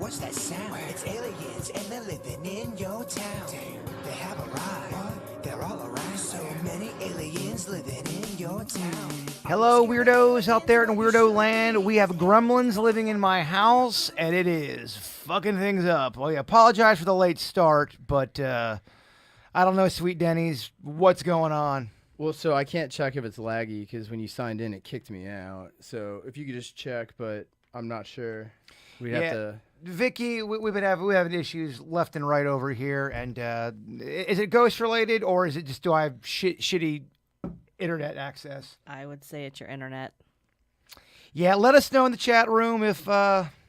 What's that sound? It's aliens and they're living in your town. They have arrived. They're all around. So many aliens living in your town. Hello, weirdos out there in weirdo land. We have gremlins living in my house, and it is fucking things up. Well, I apologize for the late start, but I don't know, Sweet Dennys, what's going on? Well, so I can't check if it's laggy because when you signed in, it kicked me out. So if you could just check, but I'm not sure. We'd have to. Vickie, we've been having issues left and right over here, and is it ghost related or is it just do I have shitty internet access? I would say it's your internet. Yeah, let us know in the chat room if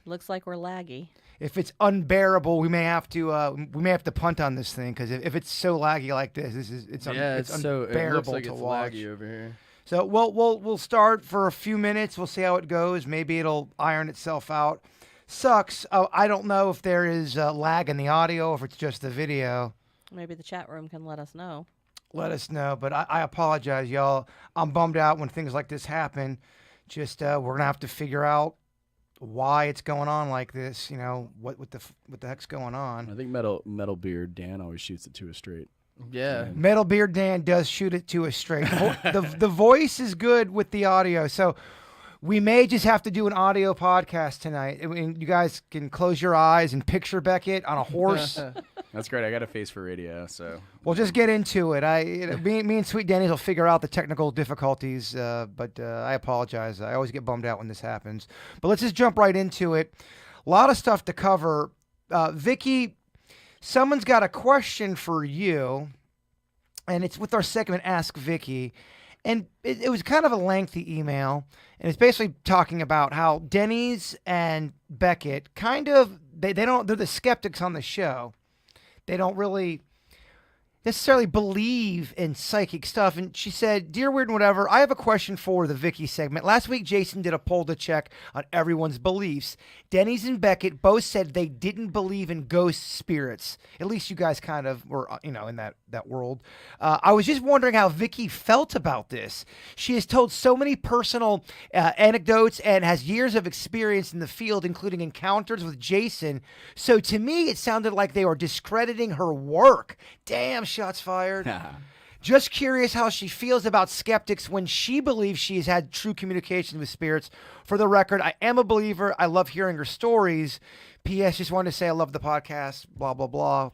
Looks like we're laggy. if it's unbearable. We may have to punt on this thing because if it's so laggy like this, it's so unbearable it looks like to it's watch. laggy over here. So we'll start for a few minutes. We'll see how it goes. Maybe it'll iron itself out. Sucks. I don't know if there is lag in the audio or if it's just the video. Maybe the chat room can let us know. Let us know. But I apologize, y'all. I'm bummed out when things like this happen. Just we're gonna have to figure out why it's going on like this. You know what the heck's going on? I think Metal Beard Dan always shoots it to a straight. Yeah. Metal Beard Dan does shoot it to a straight. The voice is good with the audio, so we may just have to do an audio podcast tonight. I mean, you guys can close your eyes and picture Beckett on a horse. That's great. I got a face for radio, so We'll just get into it. Me and Sweet Dennys will figure out the technical difficulties, but I apologize. I always get bummed out when this happens. But let's just jump right into it. A lot of stuff to cover. Vickie, someone's got a question for you, and it's with our segment Ask Vickie. And it was kind of a lengthy email, and it's basically talking about how Dennys and Beckett kind of, they're the skeptics on the show. They don't really necessarily believe in psychic stuff. And she said, "Dear Weird and Whatever, I have a question for the Vickie segment. Last week, Jason did a poll to check on everyone's beliefs. Dennys and Beckett both said they didn't believe in ghost spirits. At least you guys kind of were, in that world. I was just wondering how Vickie felt about this. She has told so many personal anecdotes and has years of experience in the field, including encounters with Jason. So to me, it sounded like they were discrediting her work. Damn, shots fired. Just curious how she feels about skeptics when she believes she has had true communication with spirits. For the record, I am a believer. I love hearing her stories. P.S. Just wanted to say I love the podcast, blah, blah, blah.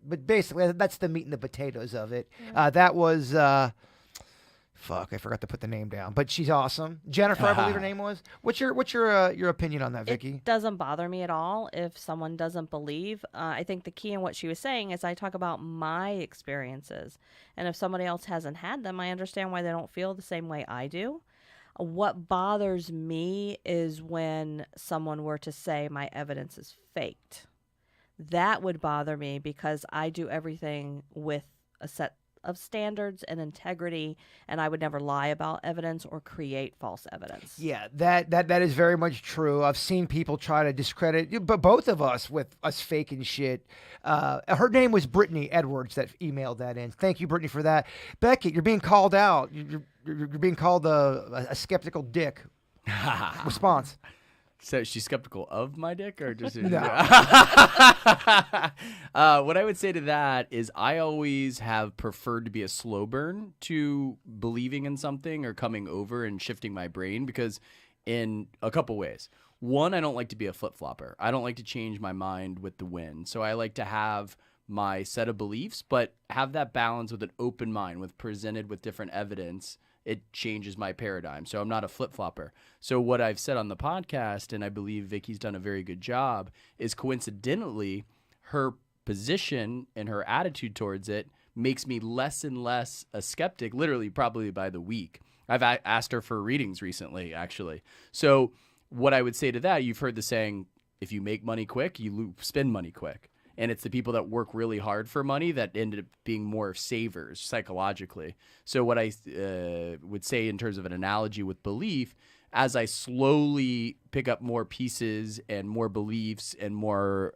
But basically, that's the meat and the potatoes of it. That was... Fuck, I forgot to put the name down, but she's awesome. Jennifer, I believe her name was. What's your opinion on that, Vickie? It doesn't bother me at all if someone doesn't believe. I think the key in what she was saying is I talk about my experiences. And if somebody else hasn't had them, I understand why they don't feel the same way I do. What bothers me is when someone were to say my evidence is faked. That would bother me because I do everything with a set of standards and integrity, and I would never lie about evidence or create false evidence. Yeah, that is very much true. I've seen people try to discredit, but both of us with us faking shit. Her name was Brittany Edwards that emailed that in. Thank you, Brittany, for that. Beckett, you're being called out. You're being called a skeptical dick. Response. So she's skeptical of my dick or just... No. What I would say to that is I always have preferred to be a slow burn to believing in something or coming over and shifting my brain because in a couple ways. One, I don't like to be a flip-flopper. I don't like to change my mind with the wind. So I like to have my set of beliefs, but have that balance with an open mind, with presented with different evidence. It changes my paradigm. So I'm not a flip-flopper. So what I've said on the podcast, and I believe Vickie's done a very good job, is coincidentally her position and her attitude towards it makes me less and less a skeptic, literally probably by the week. I've asked her for readings recently, actually. So what I would say to that, you've heard the saying, if you make money quick, you spend money quick. And it's the people that work really hard for money that ended up being more savers psychologically. So what I would say in terms of an analogy with belief, as I slowly pick up more pieces and more beliefs and more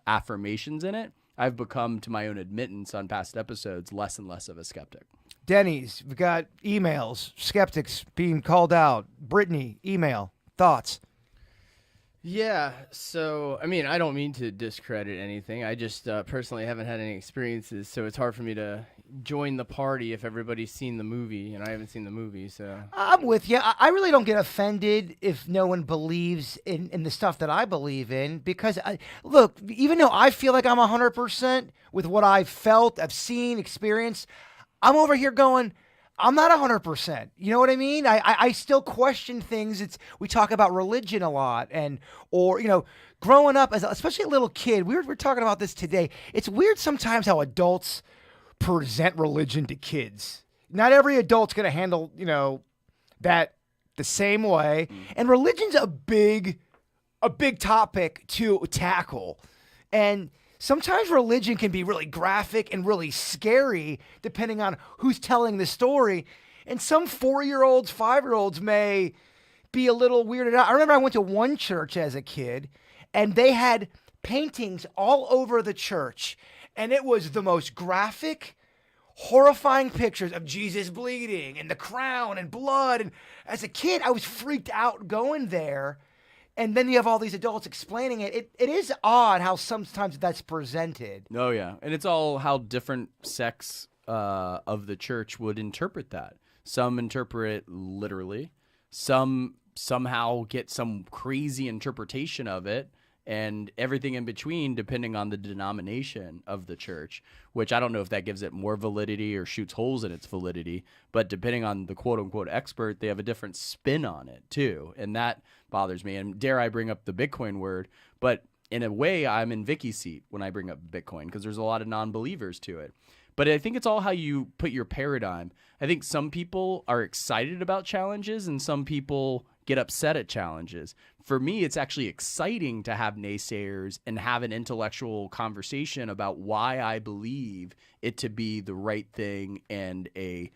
affirmations in it, I've become, to my own admittance on past episodes, less and less of a skeptic. Dennys, we've got emails, skeptics being called out. Brittany, email, thoughts. Yeah, so I mean, I don't mean to discredit anything. I just personally haven't had any experiences, so it's hard for me to join the party if everybody's seen the movie and I haven't seen the movie. So I'm with you. I really don't get offended if no one believes in the stuff that I believe in because, look, even though I feel like I'm 100% with what I've felt, I've seen, experienced, I'm over here going, I'm not 100%. You know what I mean? I still question things. We talk about religion a lot or growing up as especially a little kid, we're talking about this today. It's weird sometimes how adults present religion to kids. Not every adult's going to handle, that the same way. And religion's a big topic to tackle. And sometimes religion can be really graphic and really scary depending on who's telling the story. And some 4-year-olds, 5-year-olds may be a little weirded out. I remember I went to one church as a kid and they had paintings all over the church. And it was the most graphic, horrifying pictures of Jesus bleeding and the crown and blood. And as a kid, I was freaked out going there. And then you have all these adults explaining it. It is odd how sometimes that's presented. Oh, yeah. And it's all how different sects of the church would interpret that. Some interpret it literally. Some somehow get some crazy interpretation of it. And everything in between, depending on the denomination of the church, which I don't know if that gives it more validity or shoots holes in its validity. But depending on the quote-unquote expert, they have a different spin on it, too. And that bothers me. And dare I bring up the Bitcoin word, but in a way, I'm in Vickie's seat when I bring up Bitcoin because there's a lot of non-believers to it. But I think it's all how you put your paradigm. I think some people are excited about challenges and some people get upset at challenges. For me, it's actually exciting to have naysayers and have an intellectual conversation about why I believe it to be the right thing and a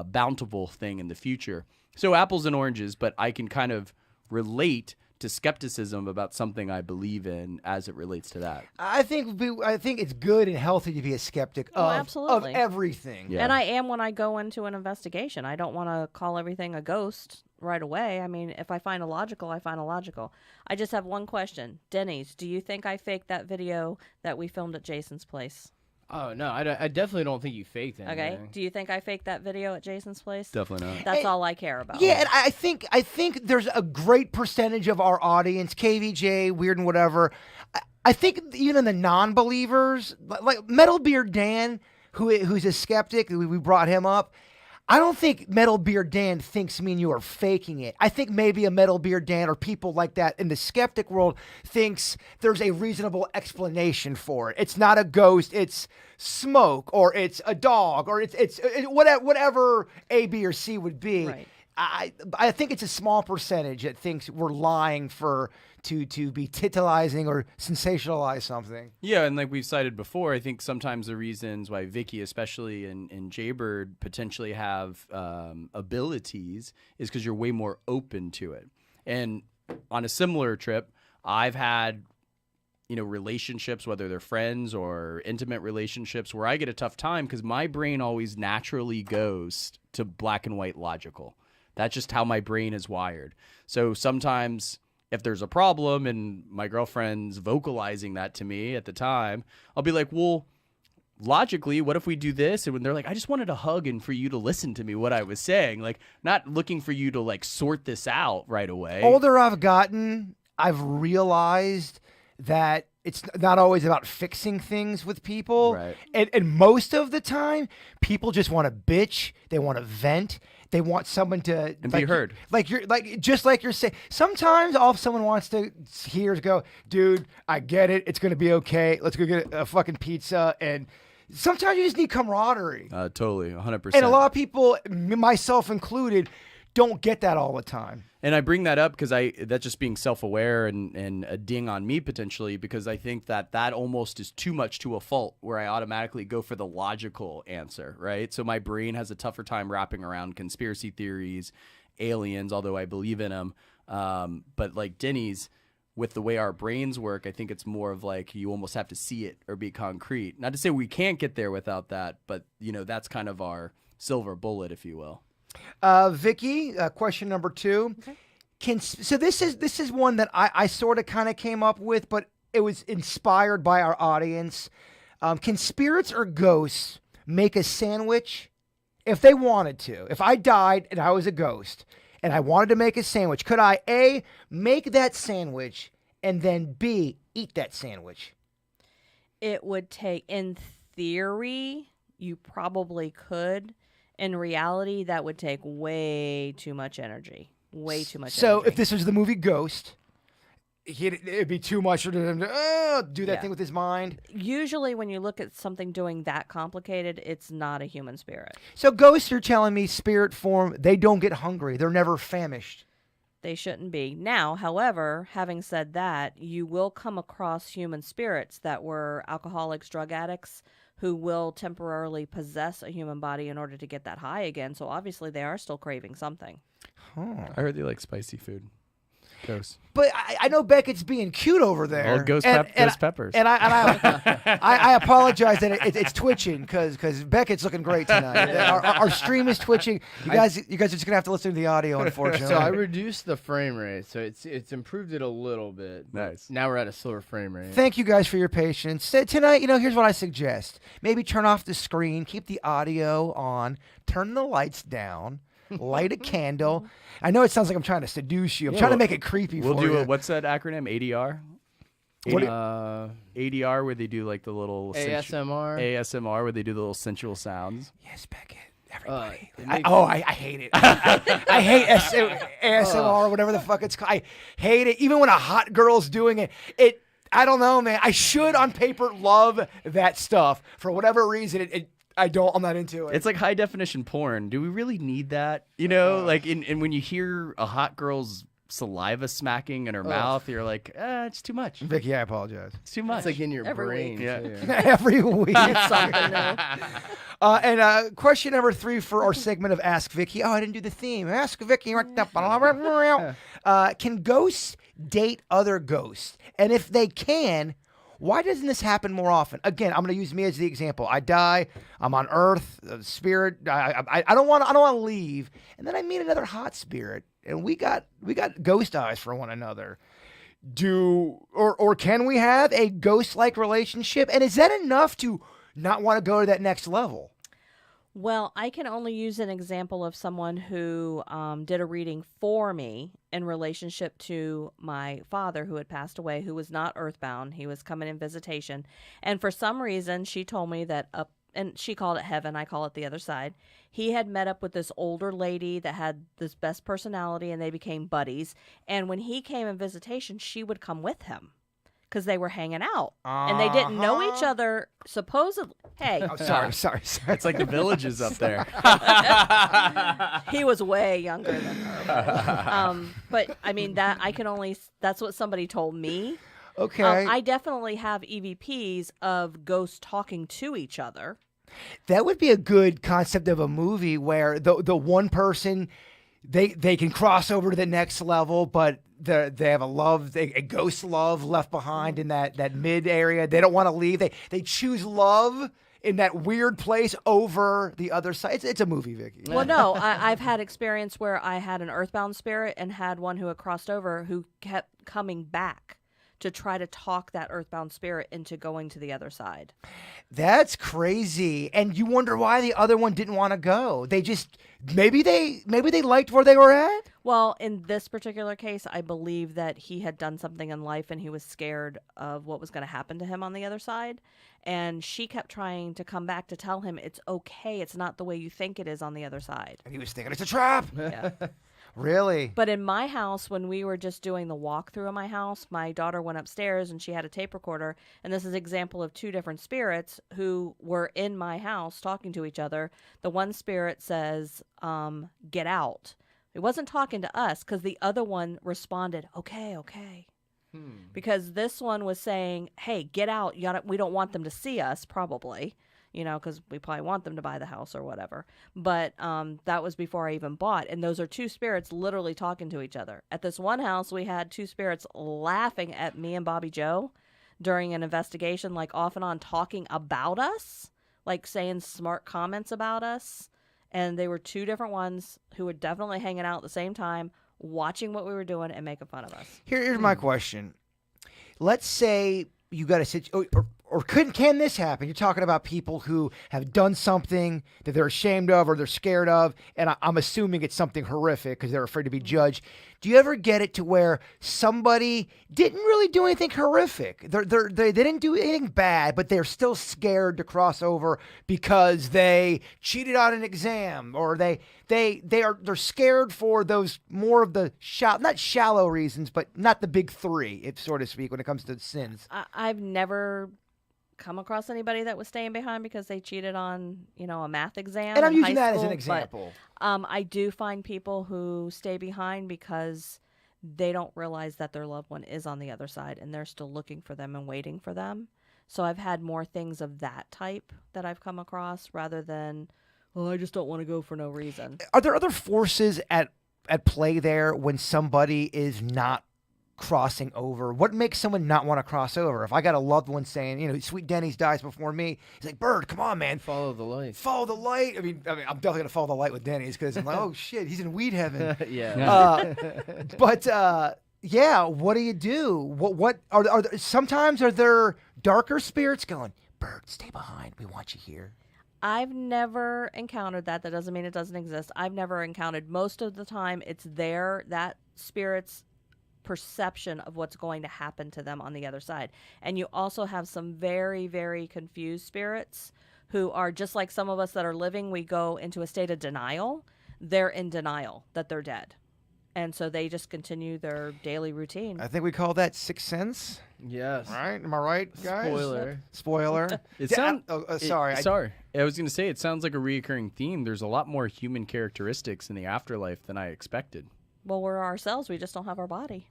bountiful thing in the future. So apples and oranges, but I can kind of relate to skepticism about something I believe in as it relates to that. I think it's good and healthy to be a skeptic Oh, of absolutely. everything. Yeah. And I am when I go into an investigation. I don't want to call everything a ghost right away. I mean, if I find a logical, I find a logical. I just have one question. Dennys, do you think I faked that video that we filmed at Jason's place? oh no, I definitely don't think you faked anything. Okay. Do you think I faked that video at Jason's place? Definitely not. That's all I care about. Yeah, and I think there's a great percentage of our audience, KVJ, weird and whatever. I think even the non-believers, like Metal Beard Dan, who's a skeptic, we brought him up. I don't think Metal Beard Dan thinks me and you are faking it. I think maybe a Metal Beard Dan or people like that in the skeptic world thinks there's a reasonable explanation for it. It's not a ghost, it's smoke, or it's a dog, or it's whatever A, B, or C would be. Right. I think it's a small percentage that thinks we're lying to be titillizing or sensationalize something. Yeah, and like we've cited before, I think sometimes the reasons why Vickie, especially and Jaybird, potentially have abilities is because you're way more open to it. And on a similar trip, I've had relationships, whether they're friends or intimate relationships, where I get a tough time because my brain always naturally goes to black and white logical. That's just how my brain is wired. So sometimes if there's a problem and my girlfriend's vocalizing that to me at the time, I'll be like, well, logically, what if we do this? And when they're like, I just wanted a hug and for you to listen to me what I was saying, like not looking for you to like sort this out right away. Older I've gotten, I've realized that it's not always about fixing things with people. Right. And most of the time, people just want to bitch. They want to vent. They want someone to And be heard. Just like you're saying. Sometimes all someone wants to hear is go, dude, I get it. It's going to be okay. Let's go get a fucking pizza. And sometimes you just need camaraderie. Totally, 100%. And a lot of people, myself included, don't get that all the time. And I bring that up because that's just being self-aware and a ding on me potentially, because I think that almost is too much to a fault where I automatically go for the logical answer, right? So my brain has a tougher time wrapping around conspiracy theories, aliens, although I believe in them. But like Denny's, with the way our brains work, I think it's more of like you almost have to see it or be concrete. Not to say we can't get there without that, but that's kind of our silver bullet, if you will. Vickie, question number 2. Okay. So this is one that I sort of kind of came up with, but it was inspired by our audience. Can spirits or ghosts make a sandwich if they wanted to? If I died and I was a ghost and I wanted to make a sandwich, could I A, make that sandwich, and then B, eat that sandwich? It would take, in theory, you probably could. In reality, that would take way too much energy. Way too much So energy. if this was the movie Ghost, it'd be too much for him to do that Yeah. thing with his mind. Usually when you look at something doing that complicated, it's not a human spirit. So ghosts, you're telling me, spirit form, they don't get hungry. They're never famished. They shouldn't be. Now, however, having said that, you will come across human spirits that were alcoholics, drug addicts, who will temporarily possess a human body in order to get that high again. So obviously they are still craving something. I heard they like spicy food. Ghosts. But I know Beckett's being cute over there. Oh, ghost peppers. And I apologize that it's twitching because Beckett's looking great tonight. Our stream is twitching. You guys are just gonna have to listen to the audio, unfortunately. So I reduced the frame rate, so it's improved it a little bit. but Nice. Now we're at a slower frame rate. Thank you guys for your patience. Tonight, here's what I suggest. Maybe turn off the screen, keep the audio on, turn the lights down, light a candle. I know it sounds like I'm trying to seduce you. I'm trying to make it creepy We'll for do you. what's that acronym? ADR? What do ADR, where they do like the little ASMR. ASMR, where they do the little sensual sounds. Yes, Beckett. Everybody. it makes- I hate it. I hate ASMR or whatever the fuck it's called. I hate it. Even when a hot girl's doing it, I don't know, man. I should on paper love that stuff. For whatever reason, I'm not into it. It's like high definition porn. Do we really need that? Like and when you hear a hot girl's saliva smacking in her mouth, you're like, it's too much. Vickie, I apologize. It's too much. It's like in your Every brain. week. Yeah. too. Every week. Something new. And question number 3 for our segment of Ask Vickie. Oh, I didn't do the theme. Ask Vickie. Can ghosts date other ghosts? And if they can, why doesn't this happen more often? Again, I'm going to use me as the example. I die. I'm on Earth. Spirit. I don't want to leave. And then I meet another hot spirit, and we got ghost eyes for one another. Or can we have a ghost-like relationship? And is that enough to not want to go to that next level? Well, I can only use an example of someone who did a reading for me in relationship to my father who had passed away, who was not earthbound. He was coming in visitation. And for some reason, she told me that and she called it heaven. I call it the other side. He had met up with this older lady that had this best personality, and they became buddies. And when he came in visitation, she would come with him because they were hanging out. And they didn't know each other, supposedly. Hey. Oh, sorry. It's like the villages up there. He was way younger than her. But I mean, that's what somebody told me. Okay. I definitely have EVPs of ghosts talking to each other. That would be a good concept of a movie where the one person, they can cross over to the next level, but they have a ghost love left behind in that mid area. They don't want to leave. They choose love in that weird place over the other side. It's a movie, Vickie. Well, no, I've had experience where I had an earthbound spirit and had one who had crossed over who kept coming back to try to talk that earthbound spirit into going to the other side. That's crazy. And you wonder why the other one didn't want to go. They just maybe they liked where they were at. Well, in this particular case, I believe that he had done something in life and he was scared of what was going to happen to him on the other side. And she kept trying to come back to tell him it's okay. It's not the way you think it is on the other side. And he was thinking it's a trap. Yeah. Really? But in my house, when we were just doing the walkthrough of my house, my daughter went upstairs and she had a tape recorder. And this is an example of 2 different spirits who were in my house talking to each other. The one spirit says, get out. It wasn't talking to us because the other one responded, okay. Because this one was saying, hey, get out. We don't want them to see us, probably. Because we probably want them to buy the house or whatever. But that was before I even bought. And those are 2 spirits literally talking to each other. At this one house, we had 2 spirits laughing at me and Bobby Joe during an investigation, like off and on talking about us, like saying smart comments about us. And they were 2 different ones who were definitely hanging out at the same time. watching what we were doing and making fun of us. Here's my question. Let's say you got a situation, or can this happen? You're talking about people who have done something that they're ashamed of or they're scared of, and I'm assuming it's something horrific because they're afraid to be judged. Do you ever get it to where somebody didn't really do anything horrific? They didn't do anything bad, but they're still scared to cross over because they cheated on an exam, or they're scared for those more of the not shallow reasons, but not the big three, if so to speak, when it comes to sins. I've never come across anybody that was staying behind because they cheated on, a math exam. And I'm in using high that as an school, example. But, I do find people who stay behind because they don't realize that their loved one is on the other side and they're still looking for them and waiting for them. So I've had more things of that type that I've come across rather than, well, I just don't want to go for no reason. Are there other forces at play there when somebody is not crossing over? What makes someone not want to cross over? If I got a loved one saying, sweet Dennys dies before me, he's like, Bird, come on, man. Follow the light. Follow the light. I mean, I'm definitely going to follow the light with Dennys because I'm like, oh, shit, he's in weed heaven. Yeah. But what do you do? What are there, sometimes are there darker spirits going, Bird, stay behind. We want you here. I've never encountered that. That doesn't mean it doesn't exist. I've never encountered. Most of the time, it's that spirit's perception of what's going to happen to them on the other side. And you also have some very, very confused spirits who are just like some of us that are living. We go into a state of denial. They're in denial that they're dead. And so they just continue their daily routine. I think we call that Sixth Sense. Yes. Right? Am I right, guys? Spoiler. Sorry. I was going to say, it sounds like a reoccurring theme. There's a lot more human characteristics in the afterlife than I expected. Well, we're ourselves. We just don't have our body.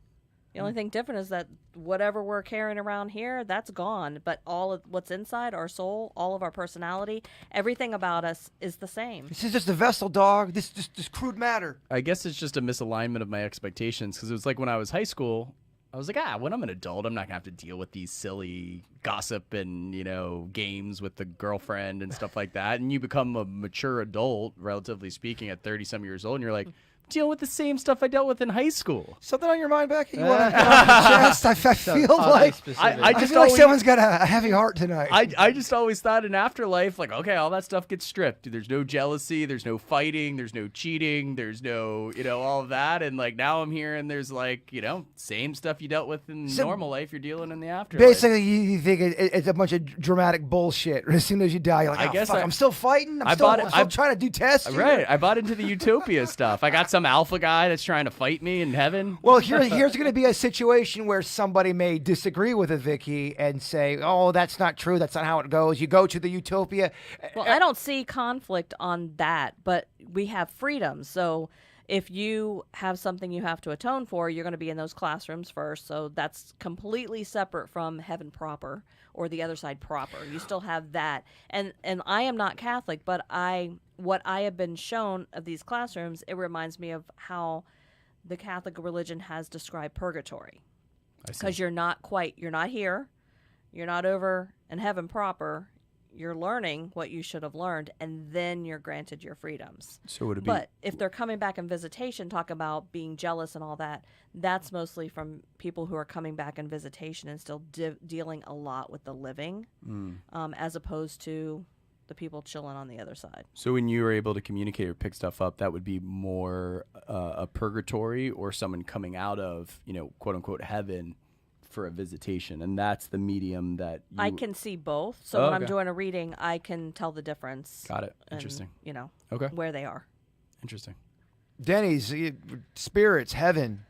The only thing different is that whatever we're carrying around here, that's gone. But all of what's inside, our soul, all of our personality, everything about us is the same. This is just a vessel, dog. This crude matter. I guess it's just a misalignment of my expectations, because it was like when I was high school, I was like, when I'm an adult, I'm not going to have to deal with these silly gossip and, games with the girlfriend and stuff like that. And you become a mature adult, relatively speaking, at 30-some years old, and you're like, dealing with the same stuff I dealt with in high school. Something on your mind, Becky? You want to get off your chest? I feel like I just feel like someone's got a heavy heart tonight. I just always thought in afterlife, like, okay, all that stuff gets stripped. There's no jealousy, there's no fighting, there's no cheating, there's no, all of that. And like now I'm here and there's like, same stuff you dealt with in normal life, you're dealing in the afterlife. Basically, you think it's a bunch of dramatic bullshit. As soon as you die, you're like, I'm still fighting. I'm still trying to do tests. Right. I bought into the utopia stuff. I got some alpha guy that's trying to fight me in heaven. Well, here's going to be a situation where somebody may disagree with a Vickie and say, oh, that's not true. That's not how it goes. You go to the utopia. Well, I don't see conflict on that, but we have freedom. So if you have something you have to atone for, you're going to be in those classrooms first. So that's completely separate from heaven proper or the other side proper. You still have that. And I am not Catholic, but what I have been shown of these classrooms, it reminds me of how the Catholic religion has described purgatory. Because you're not here, you're not over in heaven proper, you're learning what you should have learned, and then you're granted your freedoms. So would it be? But if they're coming back in visitation, talk about being jealous and all that, that's mostly from people who are coming back in visitation and still dealing a lot with the living, as opposed to the people chilling on the other side. So when you were able to communicate or pick stuff up, that would be more a purgatory or someone coming out of, quote unquote heaven for a visitation, and that's the medium that I can see both. So when I'm doing a reading, I can tell the difference. Got it. Interesting. And, okay, where they are. Interesting. Denny's, spirits, heaven.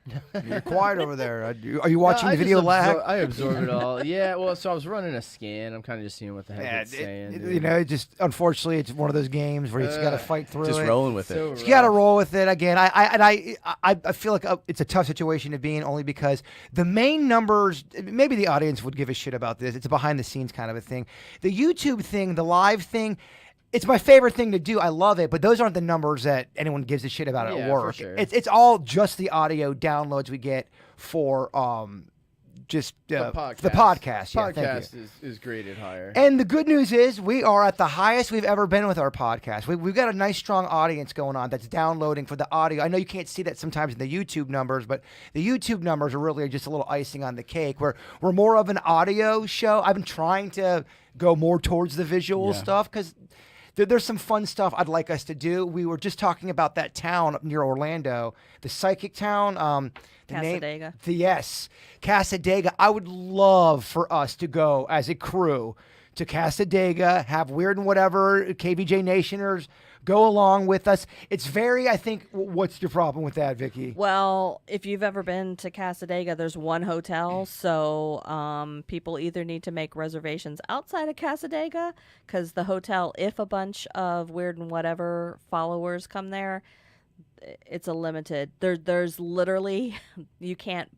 You're quiet over there. Are you watching the video lag? I absorb it all. Yeah, well, so I was running a scan. I'm kind of just seeing what the heck it's saying. Just unfortunately, it's one of those games where you just got to fight through it. Just rolling with it. You got to roll with it. Again, I feel like it's a tough situation to be in only because the main numbers, maybe the audience would give a shit about this. It's a behind the scenes kind of a thing. The YouTube thing, the live thing, it's my favorite thing to do. I love it, but those aren't the numbers that anyone gives a shit about at work. For sure. It's all just the audio downloads we get for just The the podcast. Yeah, thank you. Podcast is graded higher. And the good news is we are at the highest we've ever been with our podcast. We've got a nice, strong audience going on that's downloading for the audio. I know you can't see that sometimes in the YouTube numbers, but the YouTube numbers are really just a little icing on the cake. We're more of an audio show. I've been trying to go more towards the visual stuff because there's some fun stuff I'd like us to do. We were just talking about that town up near Orlando, the psychic town. Cassadaga. Yes, Cassadaga. I would love for us to go as a crew to Cassadaga, have Weird and Whatever, KVJ Nationers go along with us. It's very, I think, what's your problem with that, Vickie? Well, if you've ever been to Cassadaga, there's one hotel, so people either need to make reservations outside of Cassadaga, because the hotel, if a bunch of Weird and Whatever followers come there, it's a limited. There's literally, you can't.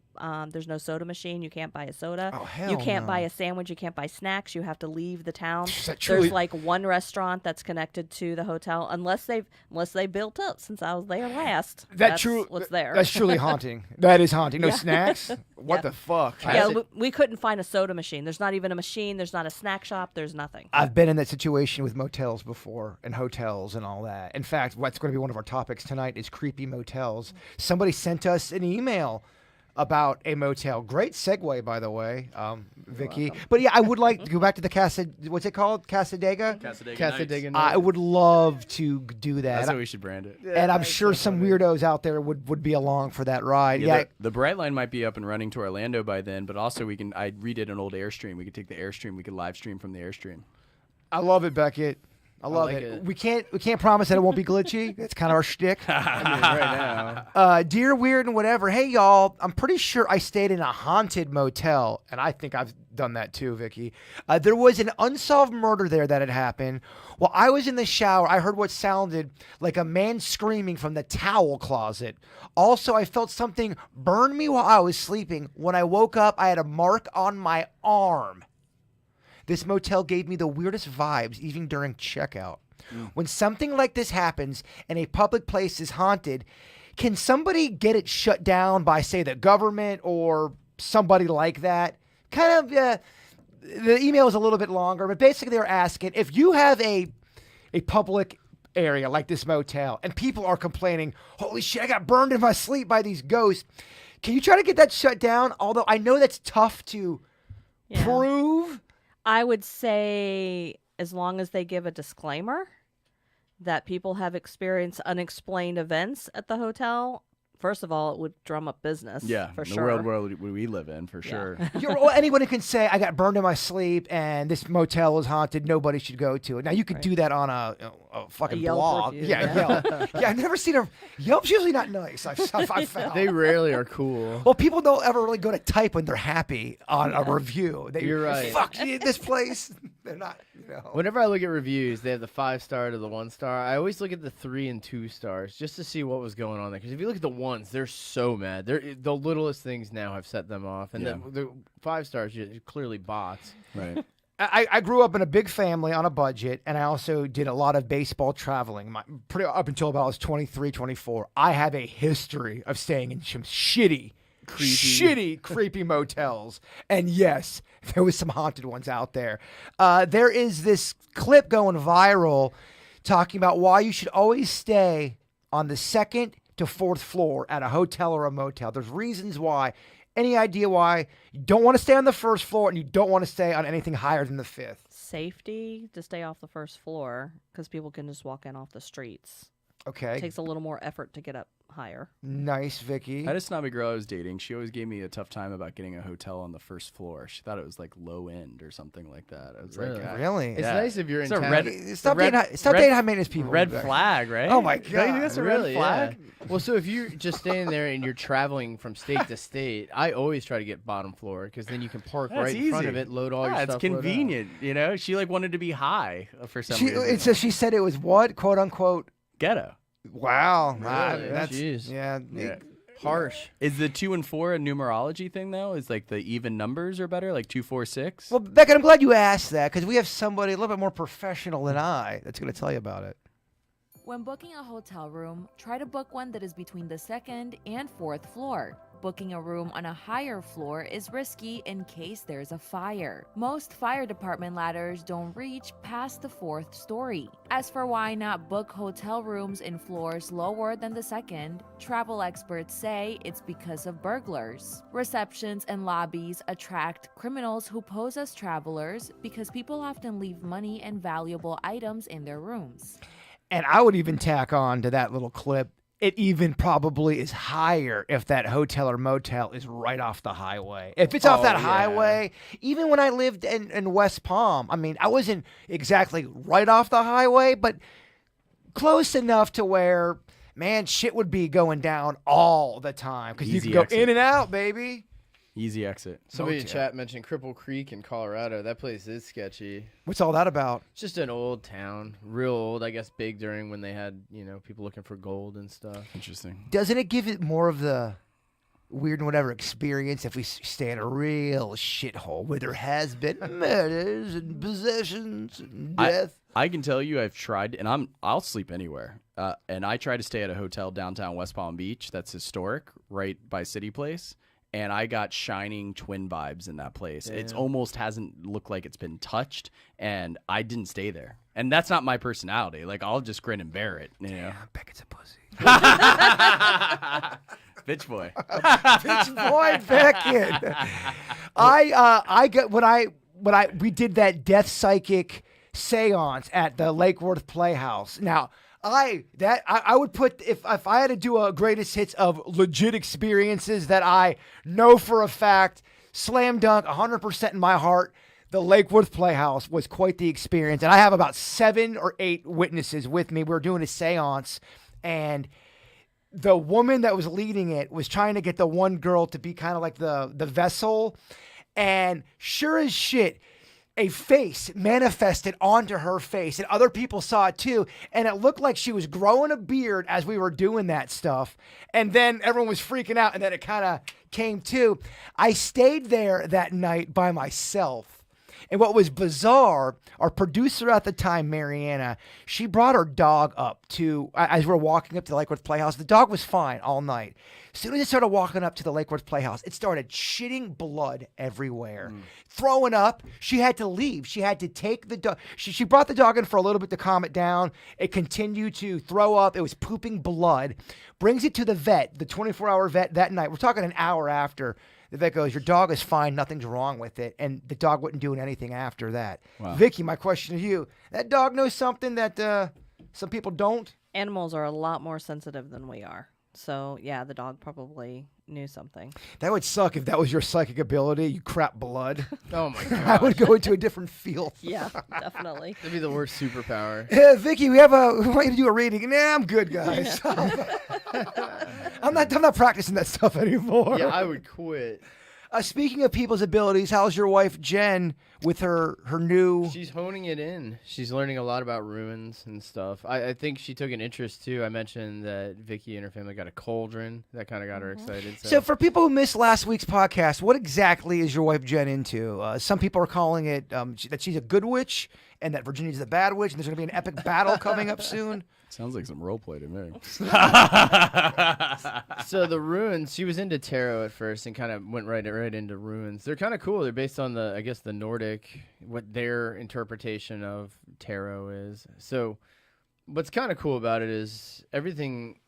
There's no soda machine. You can't buy a soda. Oh, hell you can't no. buy a sandwich. You can't buy snacks. You have to leave the town. that truly- There's like one restaurant that's connected to the hotel, unless they built up since I was there last. That's what's there. That's truly haunting. That is haunting. No snacks? What the fuck? Yeah, we couldn't find a soda machine. There's not even a machine. There's not a snack shop. There's nothing. I've been in that situation with motels before and hotels and all that. In fact, what's going to be one of our topics tonight is creepy motels. Somebody sent us an email about a motel. Great segue, by the way, Vickie. But yeah, I would like to go back to the what's it called? Cassadaga? Cassadaga. I would love to do that. That's how we should brand it. And I'm sure some weirdos out there would be along for that ride. Yeah. The Bright Line might be up and running to Orlando by then, but also I redid an old Airstream. We could take the Airstream. We could live stream from the Airstream. I love it, Beckett. I love like it. it. We can't promise that it won't be glitchy. That's kind of our shtick. I mean, right now. Dear Weird and Whatever. Hey, y'all. I'm pretty sure I stayed in a haunted motel, and I think I've done that too, Vickie. There was an unsolved murder there that had happened. While I was in the shower, I heard what sounded like a man screaming from the towel closet. Also, I felt something burn me while I was sleeping. When I woke up, I had a mark on my arm. This motel gave me the weirdest vibes, even during checkout. When something like this happens and a public place is haunted, can somebody get it shut down by, say, the government or somebody like that? Kind of, the email is a little bit longer, but basically they were asking, if you have a public area like this motel and people are complaining, holy shit, I got burned in my sleep by these ghosts, can you try to get that shut down? Although I know that's tough to prove. I would say, as long as they give a disclaimer that people have experienced unexplained events at the hotel, first of all, it would drum up business. Yeah, for the sure. world we live in, for sure. Anyone who can say, I got burned in my sleep and this motel is haunted, nobody should go to it. Now, you could do that on a fucking Yelp blog. review, Yeah, Yelp. Yeah, I've never seen a... Yelp's usually not nice, I've found. They rarely are cool. Well, people don't ever really go to type when they're happy on a review. You're right. Fuck this place. They're not, Whenever I look at reviews, they have the 5-star to the 1-star. I always look at the 3 and 2 stars just to see what was going on there. Because if you look at the ones, they're so mad. The littlest things now have set them off. And the 5 stars, clearly bots. Right. I grew up in a big family on a budget, and I also did a lot of baseball traveling. Up until about I was 23, 24. I have a history of staying in some shitty, creepy motels. And yes, there was some haunted ones out there. There is this clip going viral talking about why you should always stay on the 2nd to 4th floor at a hotel or a motel. There's reasons why. Any idea why you don't want to stay on the 1st floor and you don't want to stay on anything higher than the 5th? Safety, to stay off the 1st floor, because people can just walk in off the streets. Okay. It takes a little more effort to get up higher. Nice, Vickie. I had a snobby girl I was dating. She always gave me a tough time about getting a hotel on the 1st floor. She thought it was like low end or something like that. I was Really? like, Really? It's Yeah. nice if you're in It's a town. red- Stop red- dating high maintenance people. red Beck. flag, right? Oh my Don't you think God. that's a Really, red flag? yeah. Well, so if you're just staying there and you're traveling from state to state, I always try to get bottom floor because then you can park That's right in front easy. of it, load all your Yeah, stuff. it's load out. convenient, you know? She like wanted to be high for some reason. So she said it was what? Quote unquote. Ghetto. Wow. Really? That's, Jeez. yeah. Yeah. Harsh. Is the 2 and 4 a numerology thing though? Is like the even numbers are better, like 2, 4, 6? Well, Beckett, I'm glad you asked that because we have somebody a little bit more professional than I that's going to tell you about it. When booking a hotel room, try to book one that is between the 2nd and 4th floor. Booking a room on a higher floor is risky in case there's a fire. Most fire department ladders don't reach past the 4th story. As for why not book hotel rooms in floors lower than the 2nd, travel experts say it's because of burglars. Receptions and lobbies attract criminals who pose as travelers because people often leave money and valuable items in their rooms. And I would even tack on to that little clip, it even probably is higher if that hotel or motel is right off the highway. If it's off that highway, even when I lived in West Palm, I mean, I wasn't exactly right off the highway, but close enough to where, man, shit would be going down all the time because you Easy can go exit. in and out, baby. Easy exit. Somebody in chat mentioned Cripple Creek in Colorado. That place is sketchy. What's all that about? It's just an old town, real old. I guess big during when they had people looking for gold and stuff. Interesting. Doesn't it give it more of the weird and whatever experience if we stay in a real shithole where there has been murders and possessions and death? I can tell you I've tried, and I'll sleep anywhere. And I try to stay at a hotel downtown West Palm Beach that's historic, right by City Place. And I got Shining Twin vibes in that place. It almost hasn't looked like it's been touched, and I didn't stay there. And that's not my personality. Like, I'll just grin and bear it. Beckett's a pussy. Bitch boy. Bitch boy Beckett. I got when we did that death psychic seance at the Lake Worth Playhouse. Now, I would put if I had to do a greatest hits of legit experiences that I know for a fact, slam dunk, 100% in my heart, the Lake Worth Playhouse was quite the experience. And I have about 7 or 8 witnesses with me. We were doing a seance, and the woman that was leading it was trying to get the one girl to be kind of like the vessel. And sure as shit, a face manifested onto her face, and other people saw it too. And it looked like she was growing a beard as we were doing that stuff. And then everyone was freaking out, and then it kind of came to. I stayed there that night by myself. And what was bizarre, our producer at the time, Mariana, she brought her dog up to, as we were walking up to the Lake Worth Playhouse, the dog was fine all night. As soon as it started walking up to the Lake Worth Playhouse, it started shitting blood everywhere. Throwing up. She had to leave. She had to take the dog. She brought the dog in for a little bit to calm it down. It continued to throw up. It was pooping blood. Brings it to the vet, the 24-hour vet that night. We're talking an hour after. The vet goes, your dog is fine. Nothing's wrong with it. And the dog wasn't doing anything after that. Wow. Vickie, my question to you. That dog knows something that some people don't? Animals are a lot more sensitive than we are. So, yeah, the dog probably knew something. That would suck if that was your psychic ability. You crap blood. Oh, my God. I would go into a different field. Yeah, definitely. That'd be the worst superpower. Vickie, we want you to do a reading. Nah, I'm good, guys. I'm not practicing that stuff anymore. Yeah, I would quit. Speaking of people's abilities, how's your wife Jen with her new? She's honing it in. She's learning a lot about ruins and stuff. I think she took an interest too. I mentioned that Vickie and her family got a cauldron. That kind of got her excited. So for people who missed last week's podcast, what exactly is your wife Jen into? Some people are calling it that she's a good witch and that Virginia's the bad witch, and there's going to be an epic battle coming up soon. Sounds like some role play to me. So the ruins, she was into tarot at first and kind of went right into ruins. They're kind of cool. They're based on the Nordic, what their interpretation of tarot is. So what's kind of cool about it is everything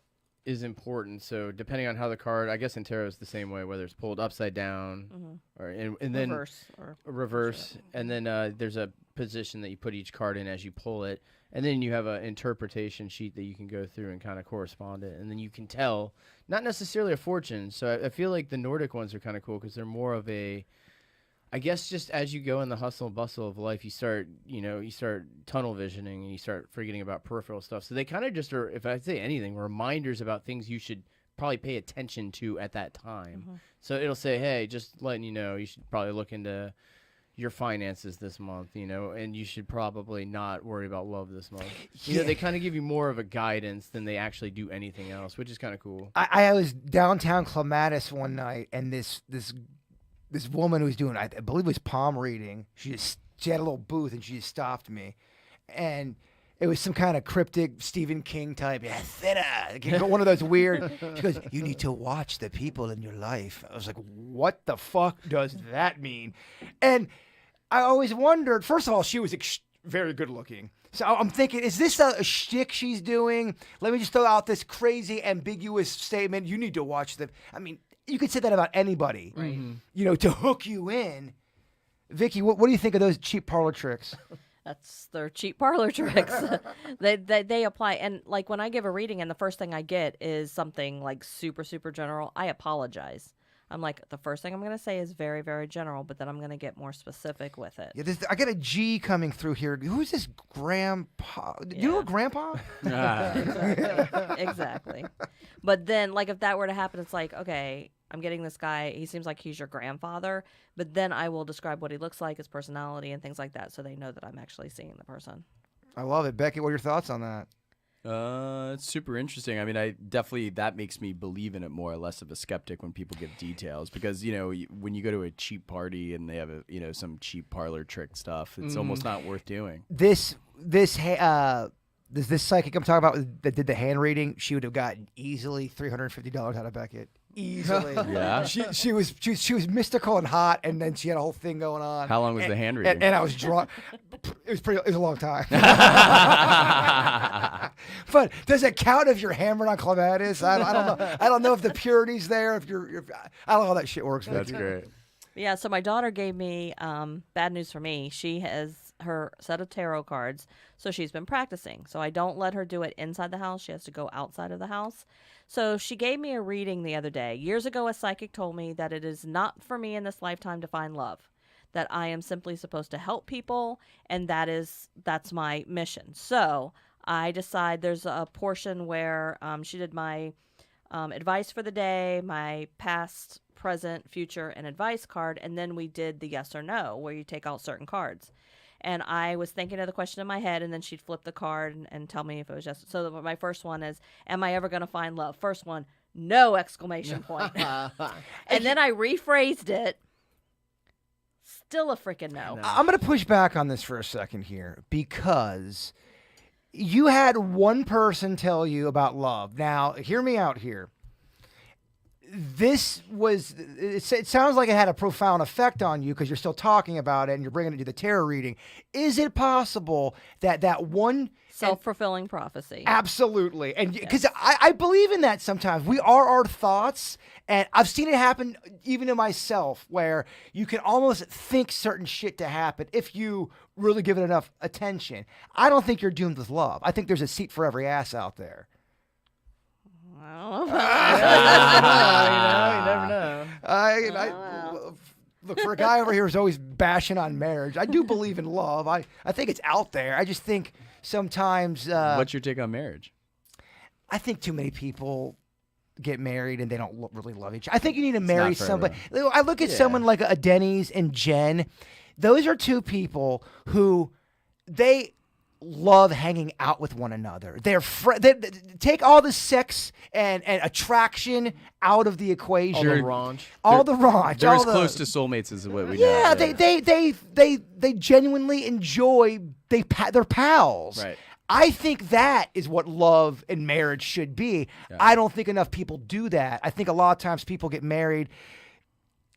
is important. So depending on how the card, I guess in tarot is the same way, whether it's pulled upside down or and then reverse, and then there's a position that you put each card in as you pull it. And then you have an interpretation sheet that you can go through and kind of correspond it. And then you can tell, not necessarily a fortune. So I feel like the Nordic ones are kind of cool because they're more of a, I guess just as you go in the hustle and bustle of life, you start tunnel visioning and you start forgetting about peripheral stuff. So they kind of just are, if I say anything, reminders about things you should probably pay attention to at that time. So it'll say, hey, just letting you know, you should probably look into your finances this month, and you should probably not worry about love this month. They kind of give you more of a guidance than they actually do anything else, which is kind of cool. I was downtown Clematis one night, and this woman who was doing, I believe it was palm reading, she had a little booth, and she just stopped me. And It was some kind of cryptic Stephen King type, one of those weird. She goes, "You need to watch the people in your life." I was like, "What the fuck does that mean?" And I always wondered. First of all, she was very good looking. So I'm thinking, is this a shtick she's doing? Let me just throw out this crazy, ambiguous statement. You need to watch them. I mean, you could say that about anybody, right? You know, to hook you in. Vickie, what do you think of those cheap parlor tricks? That's their cheap parlor tricks. They apply. And like when I give a reading and the first thing I get is something like super, super general, I apologize. I'm like, the first thing I'm going to say is very, very general, but then I'm going to get more specific with it. Yeah, I got a G coming through here. Who's this grandpa? Do you know a grandpa? Exactly. But then, like, if that were to happen, it's like, okay, I'm getting this guy. He seems like he's your grandfather. But then I will describe what he looks like, his personality, and things like that, so they know that I'm actually seeing the person. I love it. Becky, what are your thoughts on that? It's super interesting. I mean, that makes me believe in it more or less of a skeptic when people give details, because when you go to a cheap party and they have some cheap parlor trick stuff, it's almost not worth doing. This psychic I'm talking about that did the hand reading, she would have gotten easily $350 out of Beckett. Easily. Yeah. She was mystical and hot, and then she had a whole thing going on. How long was the hand reading? And I was drunk. It was a long time. But does it count if you're hammered on clematis? I don't know. I don't know if the purity's there. If you're I don't know how that shit works. That's great. Yeah, so my daughter gave me bad news for me. She has her set of tarot cards, so she's been practicing. So I don't let her do it inside the house. She has to go outside of the house. So she gave me a reading the other day. Years ago, a psychic told me that it is not for me in this lifetime to find love, that I am simply supposed to help people, and that's my mission. So I decide there's a portion where she did my advice for the day, my past, present, future, and advice card, and then we did the yes or no, where you take out certain cards. And I was thinking of the question in my head, and then she'd flip the card and tell me if it was yes. So my first one is, am I ever going to find love? First one, no, exclamation point. And then I rephrased it. Still a freaking no. I'm going to push back on this for a second here, because you had one person tell you about love. Now, hear me out here. It sounds like it had a profound effect on you because you're still talking about it and you're bringing it to the tarot reading. Is it possible that one self-fulfilling prophecy? Absolutely. And because I believe in that sometimes. We are our thoughts, and I've seen it happen even to myself, where you can almost think certain shit to happen if you really give it enough attention. I don't think you're doomed with love. I think there's a seat for every ass out there. I don't know. You never know. Look, for a guy over here who's always bashing on marriage, I do believe in love. I think it's out there. I just think sometimes... What's your take on marriage? I think too many people get married and they don't really love each other. I think you need to marry somebody. I look at someone like a Dennys and Jen. Those are two people who they love hanging out with one another. They take all the sex and attraction out of the equation. All the raunch. They're All as close to soulmates as what we know. Yeah, they genuinely enjoy. They're pals. Right. I think that is what love and marriage should be. Yeah. I don't think enough people do that. I think a lot of times people get married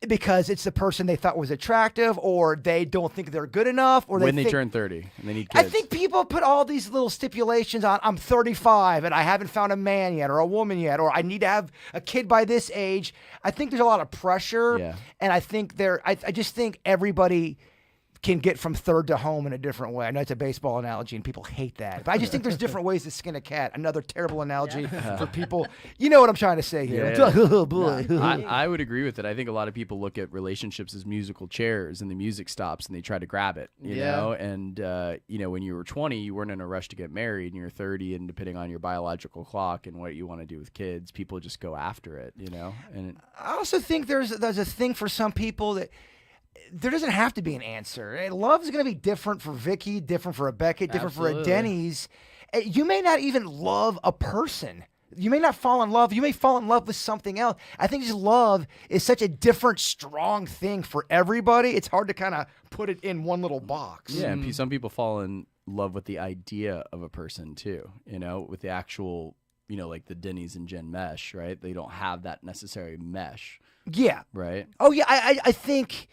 because it's the person they thought was attractive, or they don't think they're good enough, or when they turn 30 and they need kids. I think people put all these little stipulations on. I'm 35 and I haven't found a man yet, or a woman yet, or I need to have a kid by this age. I think there's a lot of pressure, and I think I just think everybody can get from third to home in a different way. I know it's a baseball analogy and people hate that, but I just think there's different ways to skin a cat. Another terrible analogy for people. You know what I'm trying to say here. Oh, boy. I would agree with it. I think a lot of people look at relationships as musical chairs, and the music stops and they try to grab it, you know? And, when you were 20, you weren't in a rush to get married, and you're 30, and depending on your biological clock and what you want to do with kids, people just go after it, you know? And I also think there's a thing for some people that there doesn't have to be an answer. Love is going to be different for Vickie, different for a Beckett, different for a Dennys. You may not even love a person. You may not fall in love. You may fall in love with something else. I think just love is such a different, strong thing for everybody. It's hard to kind of put it in one little box. Yeah, and some people fall in love with the idea of a person too, with the actual, like the Dennys and Jen mesh, right? They don't have that necessary mesh, Yeah. right? Oh yeah, I think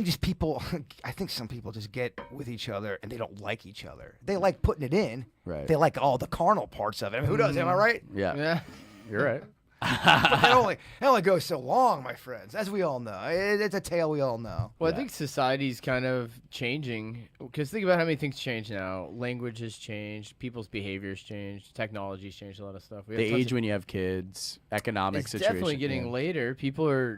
just people. I think some people just get with each other and they don't like each other. They like putting it in. Right. They like all the carnal parts of it. I mean, who does? Am I right? Yeah. Yeah. You're right. But it only goes so long, my friends, as we all know. It's a tale we all know. Well, I think society's kind of changing, because think about how many things change now. Language has changed, people's behaviors changed, technology's changed a lot of stuff. The age when you have kids, economic it's situation. definitely getting later. People are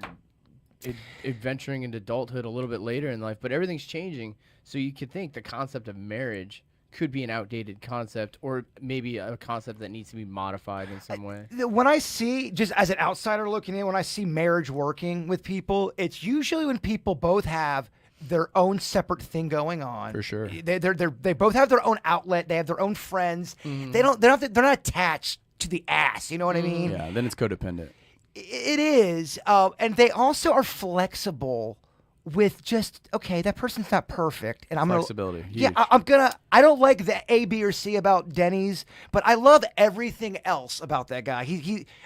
venturing into adulthood a little bit later in life, but everything's changing. So you could think the concept of marriage could be an outdated concept, or maybe a concept that needs to be modified in some way. When I see, just as an outsider looking in, when I see marriage working with people, it's usually when people both have their own separate thing going on. For sure. They both have their own outlet. They have their own friends. They're not attached to the ass. You know what I mean? Yeah. Then it's codependent. It is, and they also are flexible with just, okay, that person's not perfect, and I'm Flexibility, yeah, huge. I don't like the A, B, or C about Dennys, but I love everything else about that guy.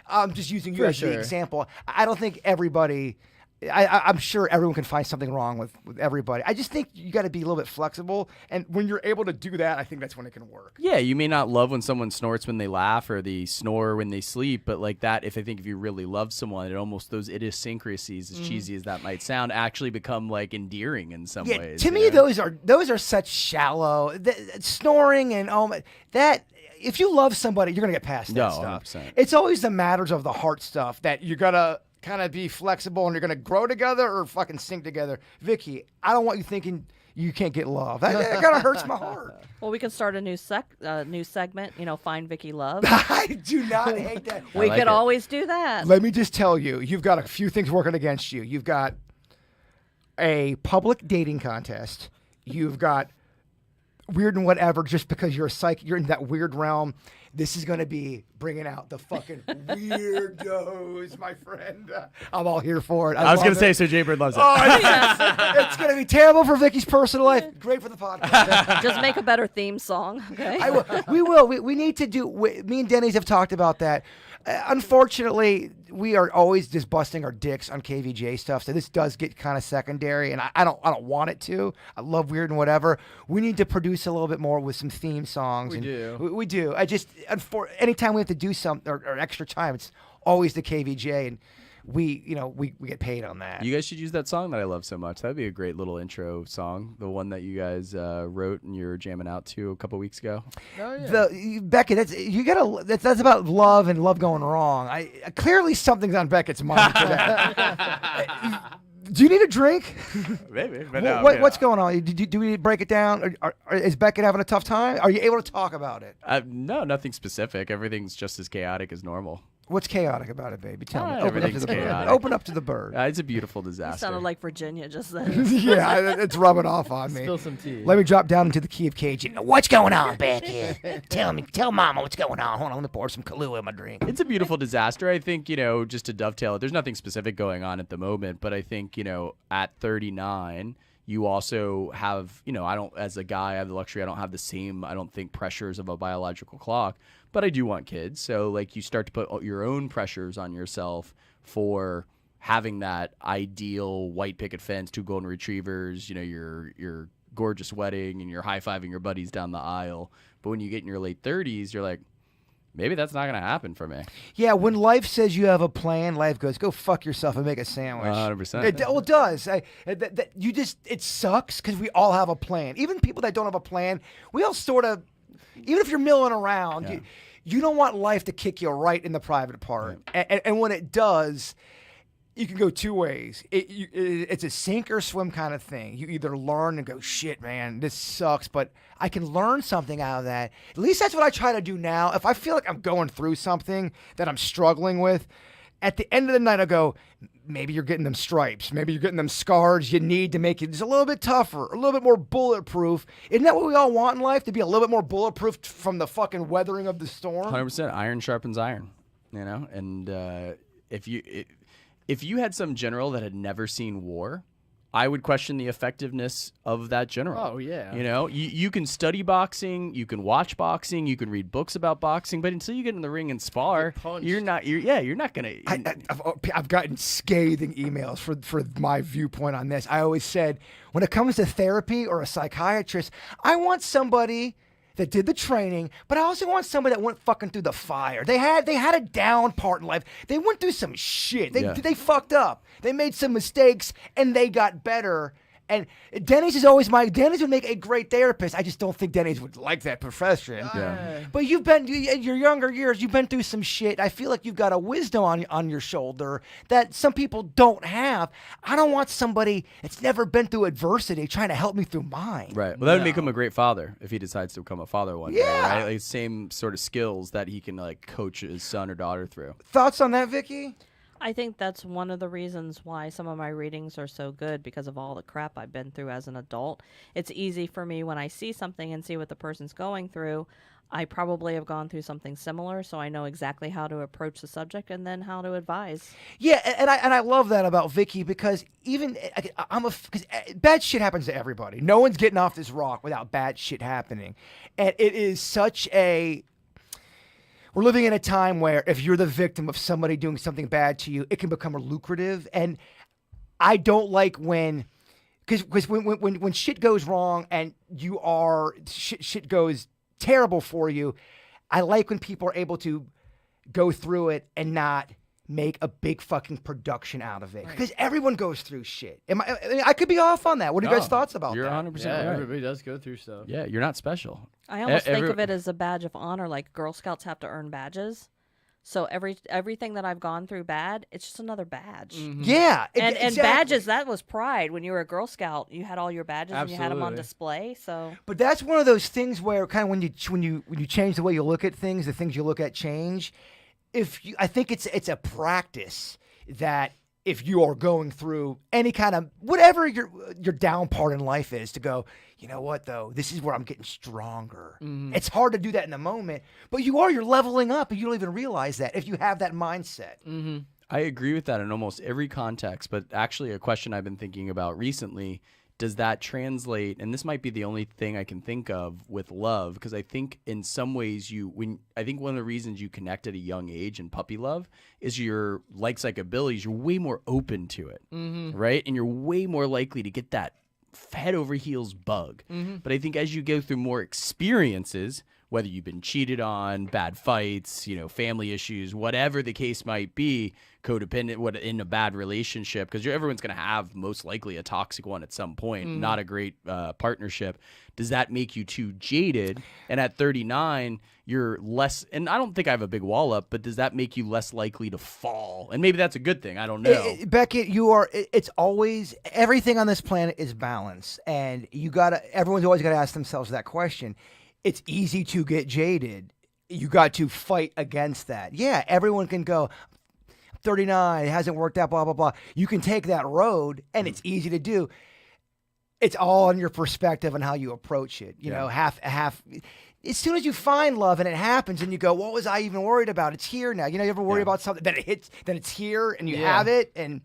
I'm just using you For as sure. the example. I don't think everybody. I'm sure everyone can find something wrong with everybody. I just think you got to be a little bit flexible, and when you're able to do that, I think that's when it can work. Yeah, you may not love when someone snorts when they laugh or they snore when they sleep, but like that, if you really love someone, it almost, those idiosyncrasies, as cheesy as that might sound, actually become like endearing in some ways. To me, those are such shallow snoring and that. If you love somebody, you're gonna get past that stuff. 100%. It's always the matters of the heart stuff that you gotta kind of be flexible, and you're gonna grow together or fucking sink together. Vickie, I don't want you thinking you can't get love. That kind of hurts my heart. Well, we can start a new segment. Find Vickie love. I do not hate that. We like could it. always do that. Let me just tell you, you've got a few things working against you. You've got a public dating contest. You've got weird and whatever, just because you're a psych, you're in that weird realm. This is going to be bringing out the fucking weirdos, my friend. I'm all here for it. I was love going to say, it. so Jaybird loves it. Oh, it's going to be terrible for Vickie's personal life. Great for the podcast. Just make a better theme song, okay? We will. We need to do. Me and Dennys have talked about that. Unfortunately, we are always just busting our dicks on KVJ stuff, so this does get kind of secondary, and I don't want it to. I love weird and whatever. We need to produce a little bit more with some theme songs. We do. We do. I just anytime we have to do something or extra time, it's always the KVJ, and we get paid on that. You guys should use that song that I love so much. That'd be a great little intro song. The one that you guys wrote and you were jamming out to a couple weeks ago. Oh, yeah. Beckett, that's about love and love going wrong. Clearly something's on Beckett's mind today. Do you need a drink? Maybe, but What's going on? Do we need to break it down? Is Beckett having a tough time? Are you able to talk about it? No, nothing specific. Everything's just as chaotic as normal. What's chaotic about it, baby? Tell me. Open up to everything's the bird. chaotic. Open up to the bird. It's a beautiful You disaster. sounded like Virginia just then. Yeah, it's rubbing off on me. Spill some tea. Let me drop down into the key of Cajun. What's going on back here? Tell Mama what's going on. Hold on, let me pour some Kahlua in my drink. It's a beautiful disaster. I think, just to dovetail it, there's nothing specific going on at the moment, but I think, at 39, you also have, as a guy, I have the luxury, I don't have the same, I don't think, pressures of a biological clock, but I do want kids. So, like, you start to put your own pressures on yourself for having that ideal white picket fence, 2 golden retrievers, your gorgeous wedding, and you're high-fiving your buddies down the aisle. But when you get in your late 30s, you're like, maybe that's not going to happen for me. Yeah, when life says you have a plan, life goes, go fuck yourself and make a sandwich. 100%. It does. It sucks because we all have a plan. Even people that don't have a plan, we all sort of, even if you're milling around, Yeah. you don't want life to kick you right in the private part. Right. And when it does, you can go 2 ways. It's a sink or swim kind of thing. You either learn and go, shit, man, this sucks, but I can learn something out of that. At least that's what I try to do now. If I feel like I'm going through something that I'm struggling with, at the end of the night, I go, maybe you're getting them stripes. Maybe you're getting them scars you need to make it just a little bit tougher, a little bit more bulletproof. Isn't that what we all want in life? To be a little bit more bulletproof from the fucking weathering of the storm? 100%. Iron sharpens iron, and if you had some general that had never seen war, I would question the effectiveness of that general. Oh, yeah. You know, you can study boxing, you can watch boxing, you can read books about boxing, but until you get in the ring and spar, you're not gonna. I've gotten scathing emails for my viewpoint on this. I always said, when it comes to therapy or a psychiatrist, I want somebody that did the training, but I also want somebody that went fucking through the fire. They had a down part in life. They went through some shit. They fucked up. They made some mistakes and they got better. And Dennys Dennys would make a great therapist. I just don't think Dennys would like that profession. Yeah. But in your younger years, you've been through some shit. I feel like you've got a wisdom on your shoulder that some people don't have. I don't want somebody that's never been through adversity trying to help me through mine. Right. Well, that would make him a great father if he decides to become a father one day. Yeah. Right? Like, same sort of skills that he can like coach his son or daughter through. Thoughts on that, Vickie? I think that's one of the reasons why some of my readings are so good, because of all the crap I've been through as an adult. It's easy for me when I see something and see what the person's going through. I probably have gone through something similar, so I know exactly how to approach the subject and then how to advise. Yeah, and I love that about Vickie, because even because bad shit happens to everybody. No one's getting off this rock without bad shit happening, and it is such a. We're living in a time where if you're the victim of somebody doing something bad to you, it can become lucrative. And I don't like because when shit goes wrong and shit goes terrible for you, I like when people are able to go through it and not make a big fucking production out of it. Because everyone goes through shit. I could be off on that. What are you guys' thoughts about You're that? 100% Yeah, right. everybody does go through stuff. Yeah, you're not special. I almost think of it as a badge of honor, like Girl Scouts have to earn badges. So everything that I've gone through bad, it's just another badge. Yeah. And exactly. badges, that was pride. When you were a Girl Scout, you had all your badges and you had them on Absolutely. display. So But that's one of those things where kind of when you change the way you look at things, the things you look at change. I think it's a practice that if you are going through any kind of whatever your down part in life is, to go, you know what though, this is where I'm getting stronger. It's hard to do that in the moment, but you're leveling up and you don't even realize that if you have that mindset. I agree with that in almost every context, but actually a question I've been thinking about recently, does that translate, and this might be the only thing I can think of with love, because I think in some ways I think one of the reasons you connect at a young age in puppy love is your like abilities, you're way more open to it, right? And you're way more likely to get that head over heels bug. But I think as you go through more experiences, whether you've been cheated on, bad fights, family issues, whatever the case might be, codependent, in a bad relationship, because everyone's going to have most likely a toxic one at some point, not a great partnership. Does that make you too jaded? And at 39, you're less, and I don't think I have a big wall up, but does that make you less likely to fall? And maybe that's a good thing. I don't know. Beckett, it's always, everything on this planet is balance. And everyone's always got to ask themselves that question. It's easy to get jaded. You got to fight against that. Yeah, everyone can go, 39, it hasn't worked out, blah, blah, blah. You can take that road, and it's easy to do. It's all on your perspective and how you approach it. You know, half. As soon as you find love and it happens, and you go, what was I even worried about? It's here now. You ever worry about something, then it hits, then it's here, and you have it. And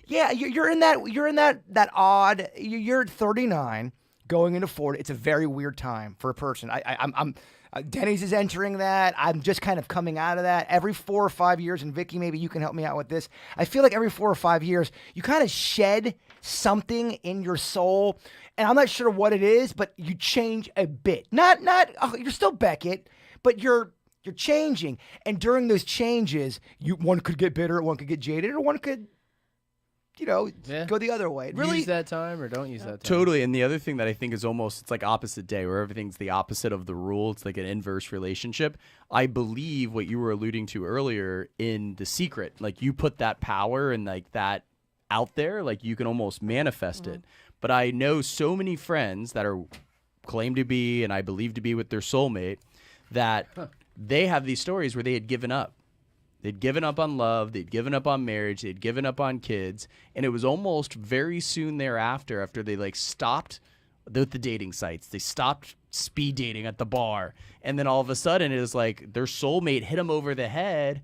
yeah, you're in that odd, you're 39. Going into 40, it's a very weird time for a person. I'm Dennys is entering that. I'm just kind of coming out of that. Every 4 or 5 years, and Vickie, maybe you can help me out with this. I feel like every 4 or 5 years, you kind of shed something in your soul, and I'm not sure what it is, but you change a bit. You're still Beckett, but you're changing. And during those changes, one could get bitter, one could get jaded, or one could go the other way. Really, use that time or don't use that time. Totally. And the other thing that I think is it's like opposite day, where everything's the opposite of the rule. It's like an inverse relationship. I believe what you were alluding to earlier in The Secret, like you put that power and like that out there, like you can almost manifest it. But I know so many friends that are claim to be, and I believe to be with their soulmate, that they have these stories where they had given up. They'd given up on love, they'd given up on marriage, they'd given up on kids, and it was almost very soon thereafter, after they like stopped the dating sites, they stopped speed dating at the bar, and then all of a sudden it was like their soulmate hit them over the head,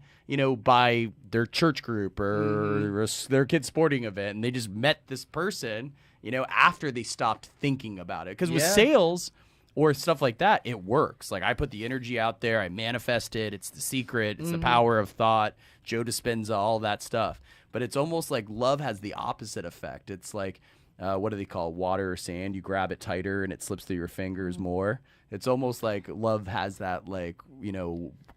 by their church group or their kid's sporting event, and they just met this person, after they stopped thinking about it. Because with Yeah. sales or stuff like that, it works. Like I put the energy out there, I manifest it. It's the secret. It's the power of thought. Joe Dispenza, all that stuff. But it's almost like love has the opposite effect. It's like, what do they call it? Water or sand? You grab it tighter and it slips through your fingers more. It's almost like love has that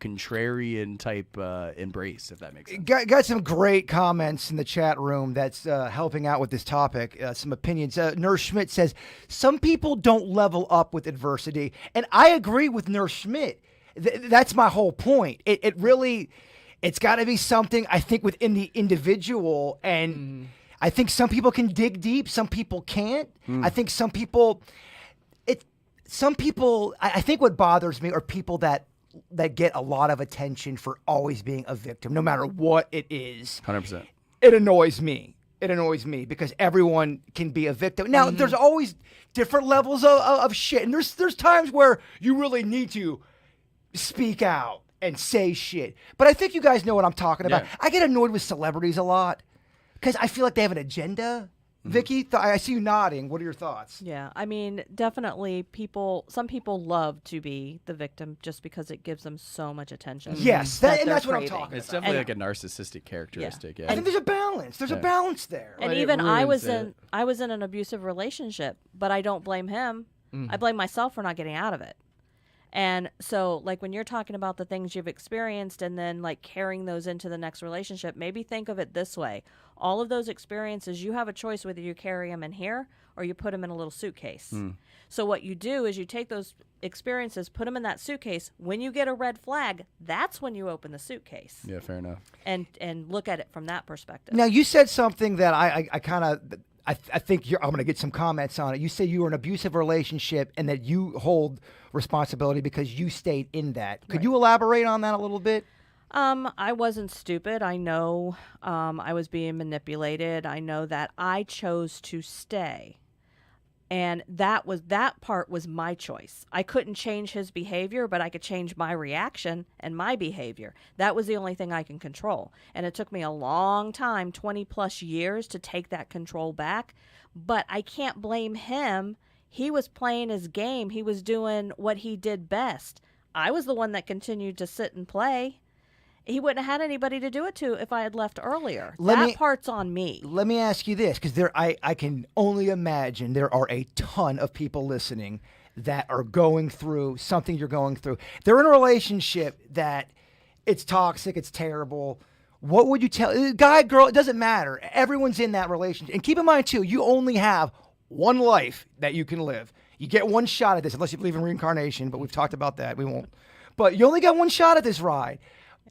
contrarian type embrace, if that makes sense. Got some great comments in the chat room that's helping out with this topic. Some opinions. Nurse Schmidt says, some people don't level up with adversity. And I agree with Nurse Schmidt. That's my whole point. It really, it's got to be something, I think, within the individual. And I think some people can dig deep. Some people can't. I think some people, I think what bothers me are people that get a lot of attention for always being a victim, no matter what it is. 100%. It annoys me. It annoys me because everyone can be a victim. Now, there's always different levels of shit, and there's times where you really need to speak out and say shit. But I think you guys know what I'm talking about. Yeah. I get annoyed with celebrities a lot because I feel like they have an agenda. Vickie, I see you nodding. What are your thoughts? Yeah, I mean, definitely some people love to be the victim just because it gives them so much attention. Yes, that and they're that's what I'm craving. talking It's about. definitely like a narcissistic characteristic. Yeah. I think there's a balance. There's a balance there. And But it even I ruins was in an abusive relationship, but I don't blame him. I blame myself for not getting out of it. And so, like, when you're talking about the things you've experienced and then, like, carrying those into the next relationship, maybe think of it this way. All of those experiences, you have a choice whether you carry them in here or you put them in a little suitcase. So what you do is you take those experiences, put them in that suitcase. When you get a red flag, that's when you open the suitcase Yeah, fair enough. and look at it from that perspective. Now, you said something that I kind of, I think I'm going to get some comments on it. You said you were in an abusive relationship and that you hold responsibility because you stayed in that. Could you elaborate on that a little bit? I wasn't stupid. I know I was being manipulated. I know that I chose to stay. And that part was my choice. I couldn't change his behavior, but I could change my reaction and my behavior. That was the only thing I can control. And it took me a long time, 20 plus years, to take that control back. But I can't blame him. He was playing his game. He was doing what he did best. I was the one that continued to sit and play. He wouldn't have had anybody to do it to if I had left earlier. That part's on me. Let me ask you this, because I can only imagine there are a ton of people listening that are going through something you're going through. They're in a relationship that it's toxic, it's terrible. What would you tell, guy, girl, it doesn't matter. Everyone's in that relationship. And keep in mind, too, you only have one life that you can live. You get one shot at this, unless you believe in reincarnation, but we've talked about that. We won't. But you only got one shot at this ride.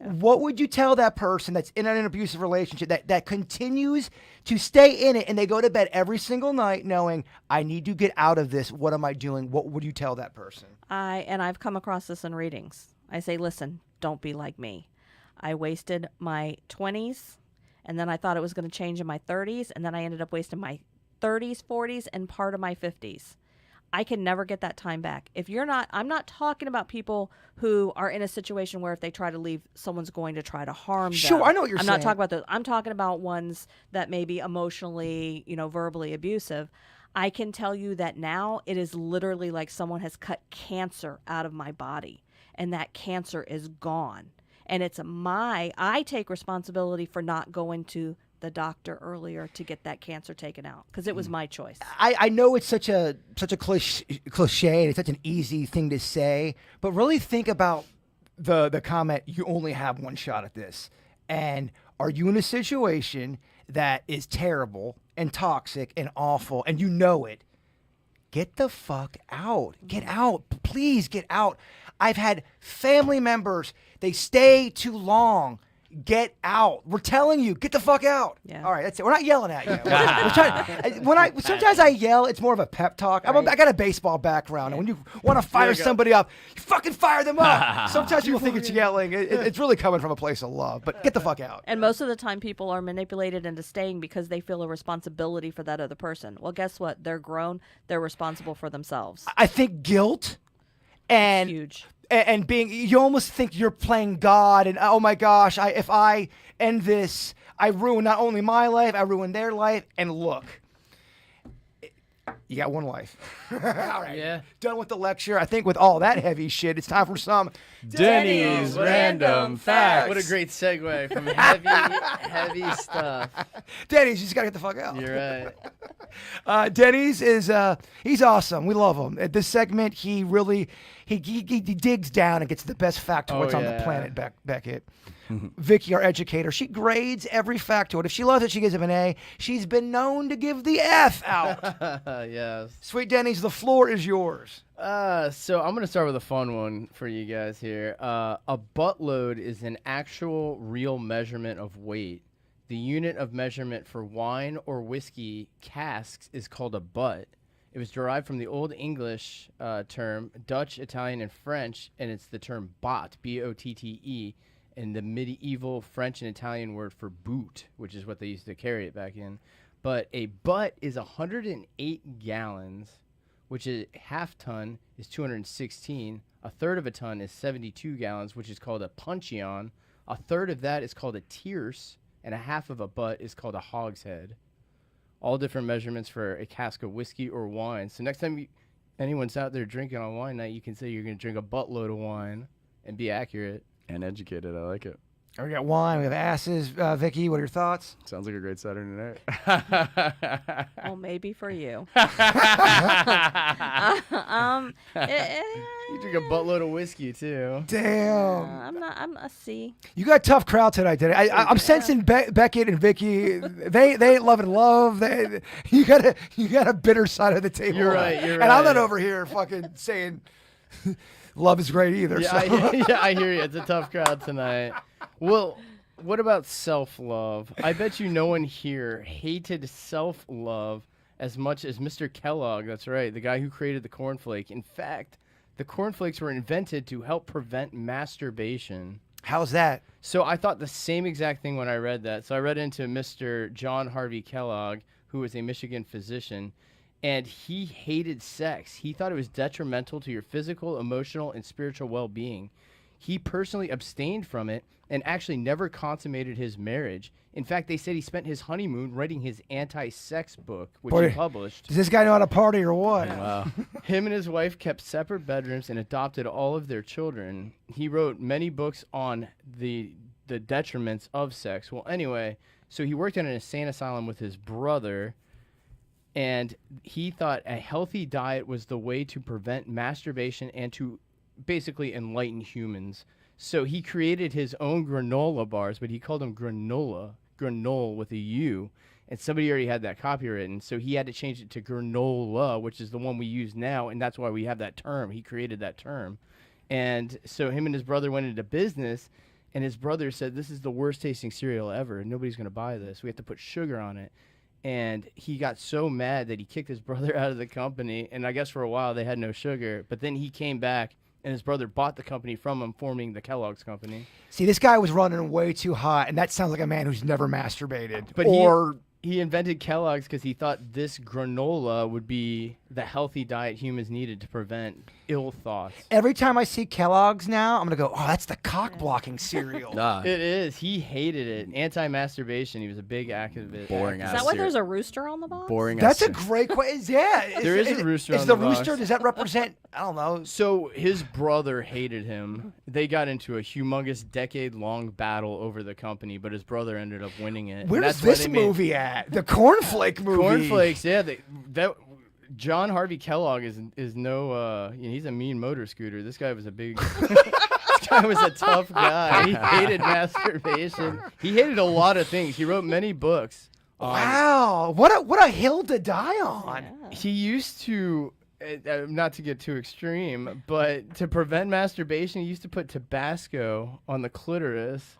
What would you tell that person that's in an abusive relationship that continues to stay in it and they go to bed every single night knowing, I need to get out of this. What am I doing? What would you tell that person? I've come across this in readings. I say, listen, don't be like me. I wasted my 20s, and then I thought it was going to change in my 30s, and then I ended up wasting my 30s, 40s, and part of my 50s. I can never get that time back. I'm not talking about people who are in a situation where if they try to leave, someone's going to try to harm them. Sure, I know what you're saying. I'm not talking about those. I'm talking about ones that may be emotionally, verbally abusive. I can tell you that now it is literally like someone has cut cancer out of my body, and that cancer is gone. And I take responsibility for not going to the doctor earlier to get that cancer taken out because it was my choice. I know it's such a cliche, and it's such an easy thing to say, but really think about the comment, you only have one shot at this. And are you in a situation that is terrible and toxic and awful and you know it? Get the fuck out. Get out. Please get out. I've had family members, they stay too long. Get out. We're telling you, get the fuck out. Yeah. All right, that's it. We're not yelling at you. Sometimes I yell, it's more of a pep talk. I got a baseball background, and when you want to fire somebody up, you fucking fire them up. Sometimes people think it's yelling. It's really coming from a place of love, but get the fuck out. And most of the time people are manipulated into staying because they feel a responsibility for that other person. Well, guess what? They're grown. They're responsible for themselves. I think guilt and Huge. And being, you almost think you're playing God, and oh my gosh, if I end this, I ruin not only my life, I ruin their life. And look, You got one life. All right. Yeah. Done with the lecture. I think with all that heavy shit, it's time for some Denny's random facts. What a great segue from heavy stuff. Denny's. You just gotta get the fuck out. You're right. Denny's is he's awesome. We love him. At this segment, he really he digs down and gets the best factoids on the planet. Beckett. Vickie, our educator, she grades every factoid. If she loves it, she gives him an A. She's been known to give the F out. Yes. Sweet Denny's, the floor is yours. So I'm going to start with a fun one for you guys here. A buttload is an actual real measurement of weight. The unit of measurement for wine or whiskey casks is called a butt. It was derived from the Old English term, Dutch, Italian, and French, and it's the term bot, B-O-T-T-E, and the medieval French and Italian word for boot, which is what they used to carry it back in. But a butt is 108 gallons, which is half ton is 216. A third of a ton is 72 gallons, which is called a puncheon. A third of that is called a tierce, and a half of a butt is called a hogshead. All different measurements for a cask of whiskey or wine. So next time anyone's out there drinking on wine night, you can say you're going to drink a buttload of wine and be accurate. And educated. I like it. We got wine. We have asses. Vickie, what are your thoughts? Sounds like a great Saturday night. Well, maybe for you. You drink a buttload of whiskey too. Damn. I'm a C. You got a tough crowd tonight, Denny. I'm sensing Beckett and Vickie. They ain't loving love. You got a bitter side of the table. You're right. And I'm not over here fucking saying love is great either. Yeah, So. I hear you. It's a tough crowd tonight. Well, what about self-love? I bet you no one here hated self-love as much as Mr. Kellogg. That's right, the guy who created the Corn Flake. In fact, the Corn Flakes were invented to help prevent masturbation. How's that? So I thought the same exact thing when I read that. So I read into Mr. John Harvey Kellogg, who was a Michigan physician, and he hated sex. He thought it was detrimental to your physical, emotional, and spiritual well-being. He personally abstained from it and actually never consummated his marriage. In fact, they said he spent his honeymoon writing his anti-sex book, which he published. Does this guy know how to party or what? Wow. Him and his wife kept separate bedrooms and adopted all of their children. He wrote many books on the detriments of sex. Well, anyway, so he worked in an insane asylum with his brother, and he thought a healthy diet was the way to prevent masturbation and to basically enlighten humans. So he created his own granola bars, but he called them granole with a U, and somebody already had that copywritten, so he had to change it to granola, which is the one we use now, and that's why we have that term. He created that term. And so him and his brother went into business, and his brother said, this is the worst tasting cereal ever. Nobody's going to buy this. We have to put sugar on it. And he got so mad that he kicked his brother out of the company, and I guess for a while they had no sugar, but then he came back, and his brother bought the company from him, forming the Kellogg's company. See, this guy was running way too hot, and that sounds like a man who's never masturbated. But or he invented Kellogg's because he thought this granola would be the healthy diet humans needed to prevent ill thoughts. Every time I see Kellogg's now, I'm going to go, oh, that's the cock-blocking cereal. It is. He hated it. Anti-masturbation. He was a big activist. Boring Is that why there's a rooster on the box? Boring. That's a great question. Yeah. There is a rooster is on the the box. rooster, does that represent, I don't know. So his brother hated him. They got into a humongous decade-long battle over the company, but his brother ended up winning it. Where And is that's why this they made movie at? The Corn Flake movie. Corn Flakes, yeah. That John Harvey Kellogg is no he's a mean motor scooter. This guy was a big this guy was a tough guy. He hated masturbation. He hated a lot of things. He wrote many books. Wow. What a hill to die on. Yeah. He used to not to get too extreme, but to prevent masturbation, he used to put Tabasco on the clitoris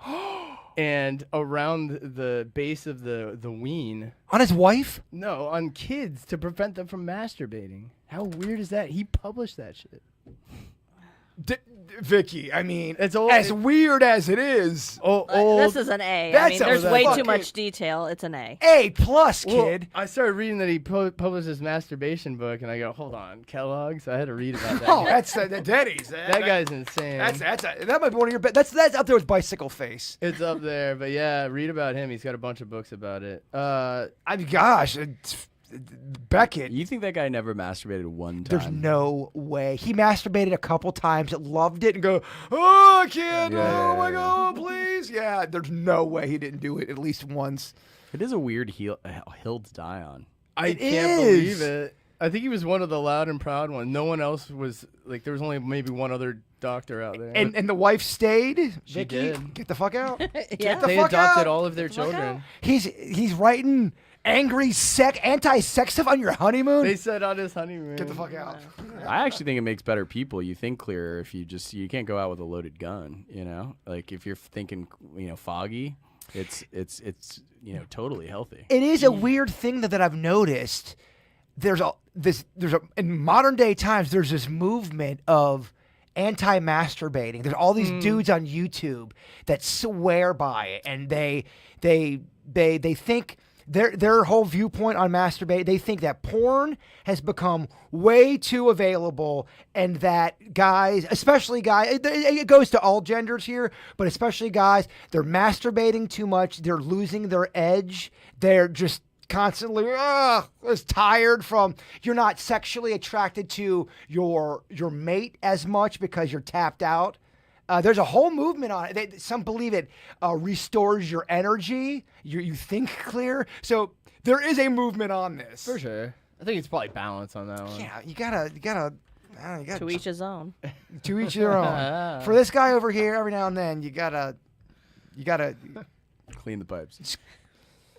and around the base of the ween. On his wife? No, on kids to prevent them from masturbating. How weird is that? He published that shit. Vickie, I mean, It's old- as weird as it is. This is an A. I That's mean, a there's way too fucking- much detail. It's an A. A+, Well, kid. I started reading that he published his masturbation book, and I go, hold on, Kellogg's? I had to read about that. Oh, guy. that's the Dennys. That guy's insane. That might be one of your best. That's up there with Bicycle Face. It's up there, but yeah, read about him. He's got a bunch of books about it. Gosh, Beckett. You think that guy never masturbated one time? There's no way. He masturbated a couple times, loved it, and go, oh, I can't. Oh, my God, please. Yeah, there's no way he didn't do it at least once. It is a weird hill to die on. I can't believe it. I think he was one of the loud and proud ones. No one else was, like, there was only maybe one other doctor out there. And the wife stayed. She Vickie, did. Get the fuck out. Yeah. Get the They fuck adopted out. all of their children. He's writing angry anti-sex stuff on your honeymoon. They said on his honeymoon. Get the fuck out. I actually think it makes better people. You think clearer if you can't go out with a loaded gun, Like if you're thinking, foggy, it's totally healthy. It is a weird thing that I've noticed. In modern day times, there's this movement of anti-masturbating. There's all these dudes on YouTube that swear by it, and they think their whole viewpoint on masturbate. They think that porn has become way too available, and that guys, especially guys, it goes to all genders here, but especially guys, they're masturbating too much. They're losing their edge. They're just constantly is tired from, you're not sexually attracted to your mate as much because you're tapped out. There's a whole movement on it. Some believe it restores your energy. You think clear. So there is a movement on this. For sure. I think it's probably balance on that one. Yeah, you gotta To each his own. to each their own. For this guy over here, every now and then you gotta Clean the pipes.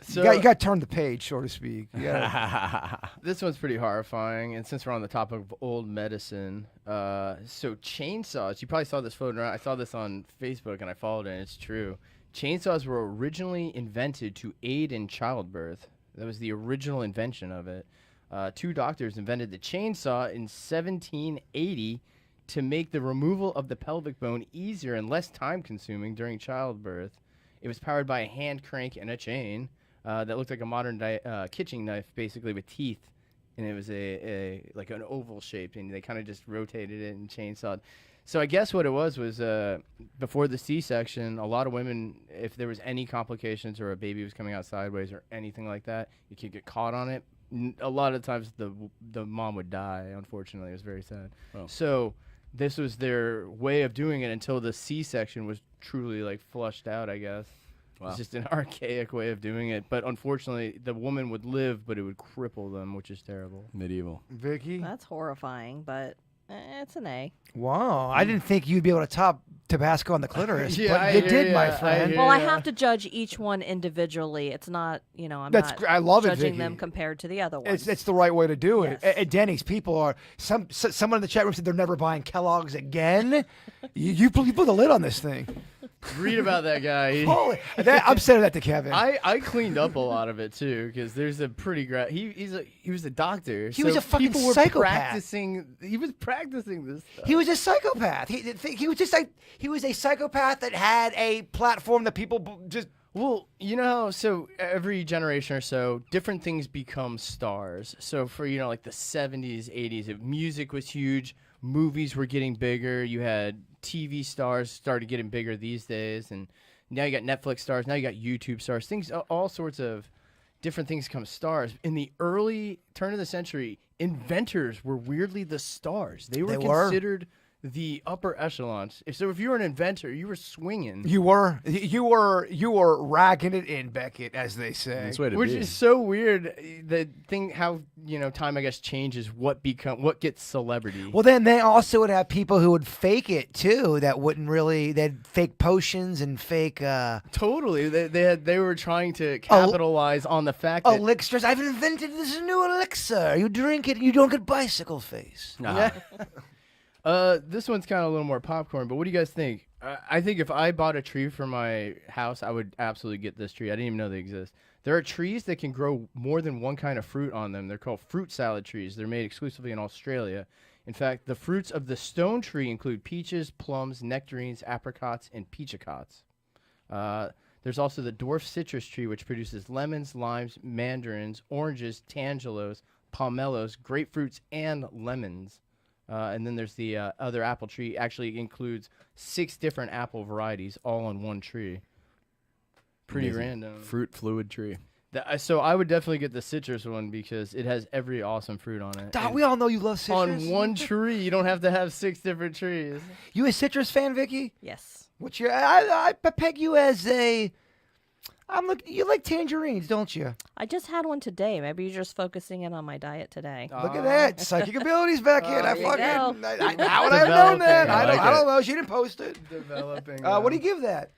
So, you got to turn the page, so to speak. You gotta, this one's pretty horrifying, and since we're on the topic of old medicine, so chainsaws, you probably saw this floating around. I saw this on Facebook, and I followed it, and it's true. Chainsaws were originally invented to aid in childbirth. That was the original invention of it. Two doctors invented the chainsaw in 1780 to make the removal of the pelvic bone easier and less time-consuming during childbirth. It was powered by a hand crank and a chain. That looked like a modern kitchen knife, basically with teeth, and it was like an oval shape, and they kind of just rotated it and chainsawed. So I guess what it was before the C-section, a lot of women, if there was any complications or a baby was coming out sideways or anything like that, you could get caught on it. A lot of times the mom would die. Unfortunately, it was very sad. Oh. So this was their way of doing it until the C-section was truly like flushed out, I guess. Wow. It's just an archaic way of doing it. But unfortunately, the woman would live, but it would cripple them, which is terrible. Medieval. Vickie? That's horrifying, but it's an A. Wow, I didn't think you'd be able to top Tabasco on the clitoris, Yeah, but I you hear did, ya, my I friend. hear Well, I Yeah. have to judge each one individually. It's not, I'm That's not I love it, judging Vickie. them compared to the other ones. It's the right way to do it. Yes. At Denny's, people are someone in the chat room said they're never buying Kellogg's again. you put the lid on this thing. Read about that guy. I'm sending that to Kevin. I cleaned up a lot of it too, because there's a pretty he was a doctor. He was a fucking people were psychopath. He was practicing this stuff. He was a psychopath. He was just like he was a psychopath that had a platform that people just. Well, so every generation or so, different things become stars. So for, like the 70s, 80s, music was huge. Movies were getting bigger. You had TV stars started getting bigger these days. And now you got Netflix stars. Now you got YouTube stars. All sorts of different things become stars. In the early turn of the century, inventors were weirdly the stars. They were considered the upper echelons. So if you were an inventor, you were swinging. You were ragging it in, Beckett, as they say. That's the way to Which be. is so weird. The thing, how time I guess changes what gets celebrity. Well, then they also would have people who would fake it too. That wouldn't really. They'd fake potions and fake Totally, they were trying to capitalize on the fact that elixirs. I've invented this new elixir. You drink it, and you don't get bicycle face. This one's kind of a little more popcorn. But what do you guys think? I think if I bought a tree for my house, I would absolutely get this tree. I didn't even know they exist. There are trees that can grow more than one kind of fruit on them. They're called fruit salad trees. They're made exclusively in Australia. In fact, the fruits of the stone tree include peaches, plums, nectarines, apricots, and peachicots. There's also the dwarf citrus tree, which produces lemons, limes, mandarins, oranges, tangelos, pomelos, grapefruits, and lemons. And then there's the other apple tree. Actually includes 6 different apple varieties all on one tree. Pretty Amazing. random. Fruit fluid tree. So I would definitely get the citrus one because it has every awesome fruit on it. Dog, we all know you love citrus. On one tree, you don't have to have 6 different trees. You a citrus fan, Vickie? Yes. What's your? I peg you as a. You like tangerines, don't you? I just had one today. Maybe you're just focusing in on my diet today. Look at that. Psychic abilities back in. I there you fucking. go. How would I have known that? Developing. I like I don't it. know. She didn't post it. Developing. What do you give that?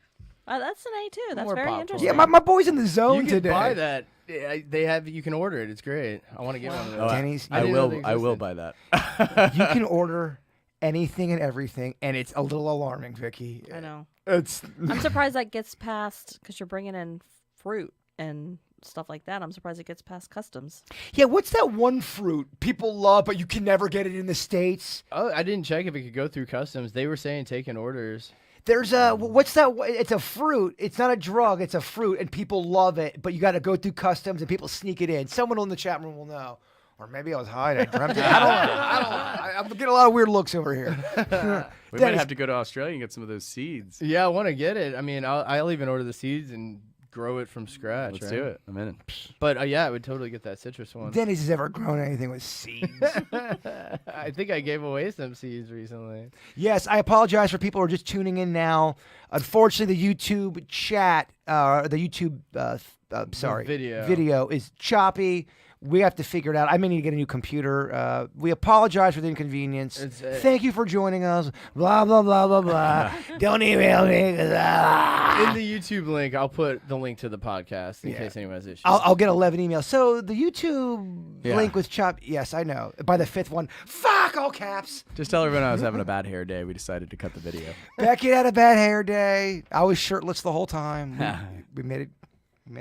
That's an A too. That's More very popcorn. interesting. Yeah, my boy's in the You zone can today. buy that. They have. You can order it. It's great. I want to get one of those. Denny's. I didn't know they I will existed. buy that. You can order anything and everything, and it's a little alarming, Vickie. I know. It's. I'm surprised that gets past because you're bringing in fruit and stuff like that. I'm surprised it gets past customs. Yeah, what's that one fruit people love, but you can never get it in the States? Oh, I didn't check if it could go through customs. They were saying taking orders. There's a what's that? It's a fruit. It's not a drug. It's a fruit, and people love it. But you got to go through customs, and people sneak it in. Someone in the chat room will know, or maybe I was high and I dreamt it. I don't know. I'm getting a lot of weird looks over here. We Dennis- might have to go to Australia and get some of those seeds. Yeah, I want to get it. I mean, I'll even order the seeds and grow it from scratch. Let's right? do it. I'm in. But yeah, I would totally get that citrus one. Denny's has ever grown anything with seeds. I think I gave away some seeds recently. Yes, I apologize for people who are just tuning in now. Unfortunately, the YouTube chat, the YouTube, video is choppy. We have to figure it out. I may need to get a new computer. We apologize for the inconvenience. Thank you for joining us. Blah, blah, blah, blah, blah. Don't email me. 'Cause, In the YouTube link, I'll put the link to the podcast in case anyone has issues. I'll get 11 emails. So the YouTube Yeah. link was chopped. Yes, I know. By the 5th one, fuck, all caps. Just tell everyone I was having a bad hair day. We decided to cut the video. Becky had a bad hair day. I was shirtless the whole time. We made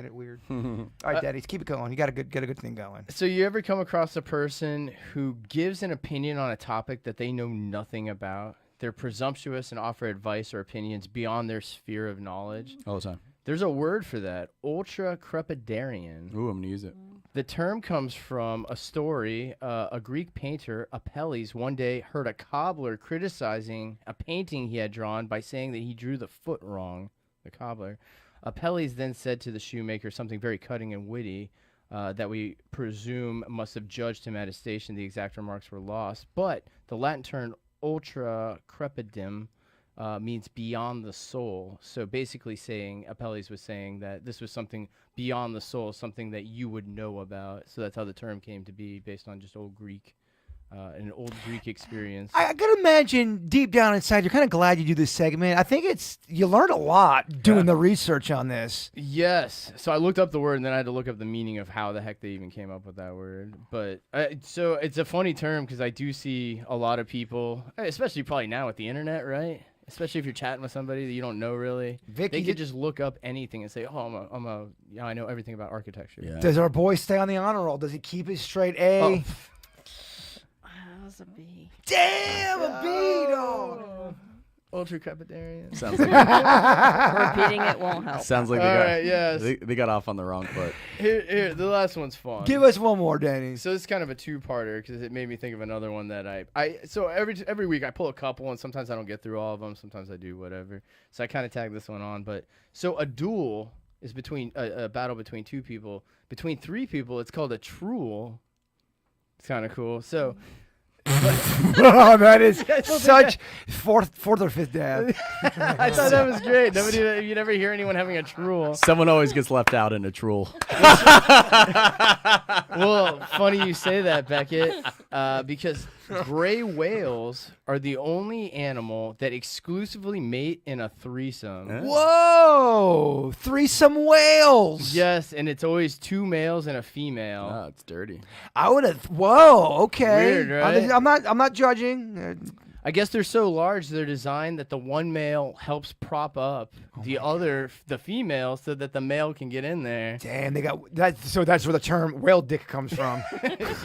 it weird. All right, Daddy, keep it going. You got get a good thing going. So you ever come across a person who gives an opinion on a topic that they know nothing about? They're presumptuous and offer advice or opinions beyond their sphere of knowledge. All the time. There's a word for that, ultra-crepidarian. Ooh, I'm going to use it. The term comes from a story. A Greek painter, Apelles, one day heard a cobbler criticizing a painting he had drawn by saying that he drew the foot wrong, the cobbler. Apelles then said to the shoemaker something very cutting and witty that we presume must have judged him at his station. The exact remarks were lost. But the Latin term ultra crepidum means beyond the soul. So basically saying, Apelles was saying that this was something beyond the soul, something that you would know about. So that's how the term came to be, based on just old Greek. An old Greek experience. I gotta imagine deep down inside, you're kind of glad you do this segment. I think you learn a lot doing the research on this. Yes. So I looked up the word, and then I had to look up the meaning of how the heck they even came up with that word. But so it's a funny term because I do see a lot of people, especially probably now with the internet, right? Especially if you're chatting with somebody that you don't know really. Vickie, they could just look up anything and say, "Oh, I know everything about architecture." Yeah. Does our boy stay on the honor roll? Does he keep his straight A? That was a B. Damn, a B, dog. Ultra crepidarian. Sounds like Repeating it won't help. sounds like All right, yes. they got off on the wrong foot. Here, the last one's fun. Give us one more, Danny. So it's kind of a two-parter because it made me think of another one that so every week I pull a couple, and sometimes I don't get through all of them. Sometimes I do, whatever. So I kind of tag this one on. But so a duel is between a battle between two people. Between three people, it's called a truel. It's kind of cool. So. Oh, that is such fourth or fifth dad. I thought that was great. You never hear anyone having a truel. Someone always gets left out in a truel. Well, funny you say that, Beckett, because gray whales are the only animal that exclusively mate in a threesome. Whoa, threesome whales. Yes, and it's always 2 males and a female. Oh, it's dirty. I would have. Whoa, okay. Weird, right? I'm not judging. I guess they're so large, they're designed that the one male helps prop up the female so that the male can get in there. Damn, they got that. So that's where the term whale dick comes from.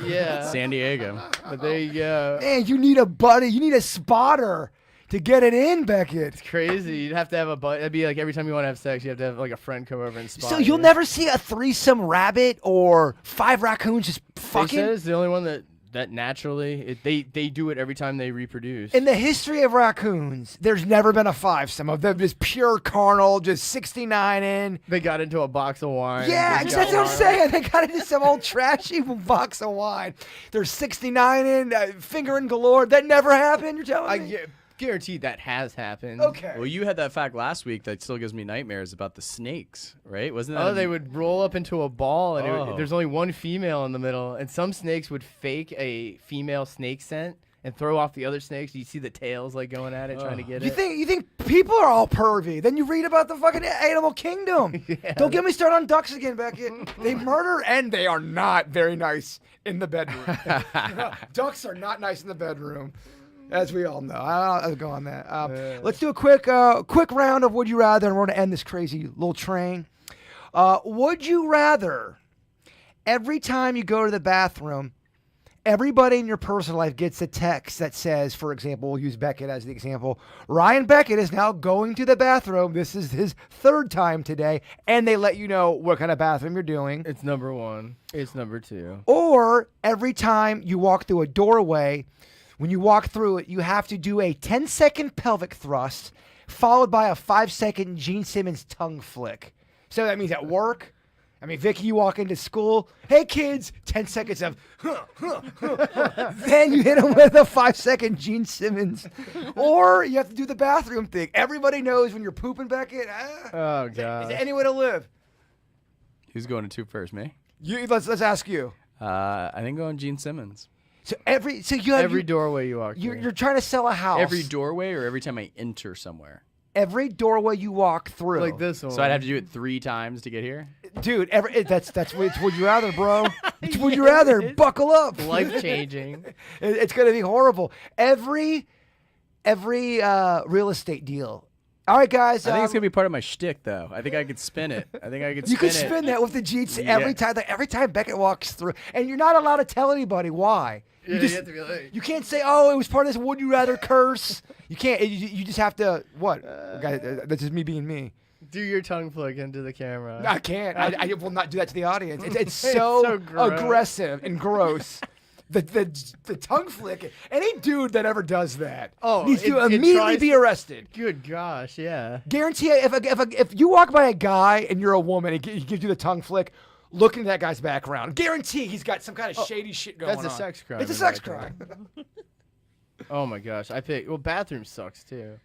Yeah. San Diego. But there you go. Man, you need a buddy. You need a spotter to get it in, Beckett. Crazy. You'd have to have a buddy. It'd be like every time you want to have sex, you have to have like a friend come over and spot So you'll you. never see a threesome rabbit or 5 raccoons just They said fucking. it's the only one that that naturally, they do it every time they reproduce. In the history of raccoons, there's never been a fivesome of them just pure carnal, just 69 in. They got into a box of wine. Yeah, and just that's got what I'm wild. saying. They got into some old trashy box of wine. There's 69 in, fingering galore. That never happened, you're telling me? Guaranteed that has happened. Okay. Well, you had that fact last week that still gives me nightmares about the snakes, right? Wasn't that? Oh, they would roll up into a ball, and Oh. there's only one female in the middle, and some snakes would fake a female snake scent and throw off the other snakes. You see the tails like going at it, trying to get You it. think people are all pervy? Then you read about the fucking animal kingdom. Don't get me started on ducks again, Beckett. They murder and they are not very nice in the bedroom. Ducks are not nice in the bedroom, as we all know. I'll go on that. Let's do a quick round of Would You Rather, and we're going to end this crazy little train. Would you rather every time you go to the bathroom, everybody in your personal life gets a text that says, for example, we'll use Beckett as the example, Ryan Beckett is now going to the bathroom. This is his third time today. And they let you know what kind of bathroom you're doing. It's number one. It's number two. Or every time you walk through a doorway, when you walk through it, you have to do a 10-second pelvic thrust followed by a 5-second Gene Simmons tongue flick. So that means at work. I mean, Vickie, you walk into school. Hey, kids, 10 seconds of, then you hit them with a 5-second Gene Simmons. Or you have to do the bathroom thing. Everybody knows when you're pooping, Beckett. Oh, Is God. there any way to live? Who's going to two first, me? Let's ask you. I think going Gene Simmons. So every doorway you walk through. you're trying to sell a house. Every doorway or every time I enter somewhere? Every doorway you walk through. like this one. So I'd have to do it 3 times to get here? Dude, that's what it's Would You Rather, bro. It's Would You Rather. Buckle up. Life changing. It's going to be horrible. Every real estate deal. All right, guys. I think it's going to be part of my shtick, though. I think I could spin it. You could spin that with the Jeets every time. Like, every time Beckett walks through, and you're not allowed to tell anybody why. Yeah, you have to be like- You can't say, "Oh, it was part of this Would You Rather curse." You can't. You just have to. What? Guys, that's just me being me. Do your tongue flick into the camera. I can't. I will not do that to the audience. It's so gross. aggressive and gross. The tongue flick. Any dude that ever does that needs to immediately be arrested. Good gosh, yeah. Guarantee if you walk by a guy and you're a woman, he gives you the tongue flick. Look into that guy's background. Guarantee he's got some kind of shady shit going on. That's a sex crime. It's a in sex my opinion. crime. Oh my gosh, bathroom sucks too.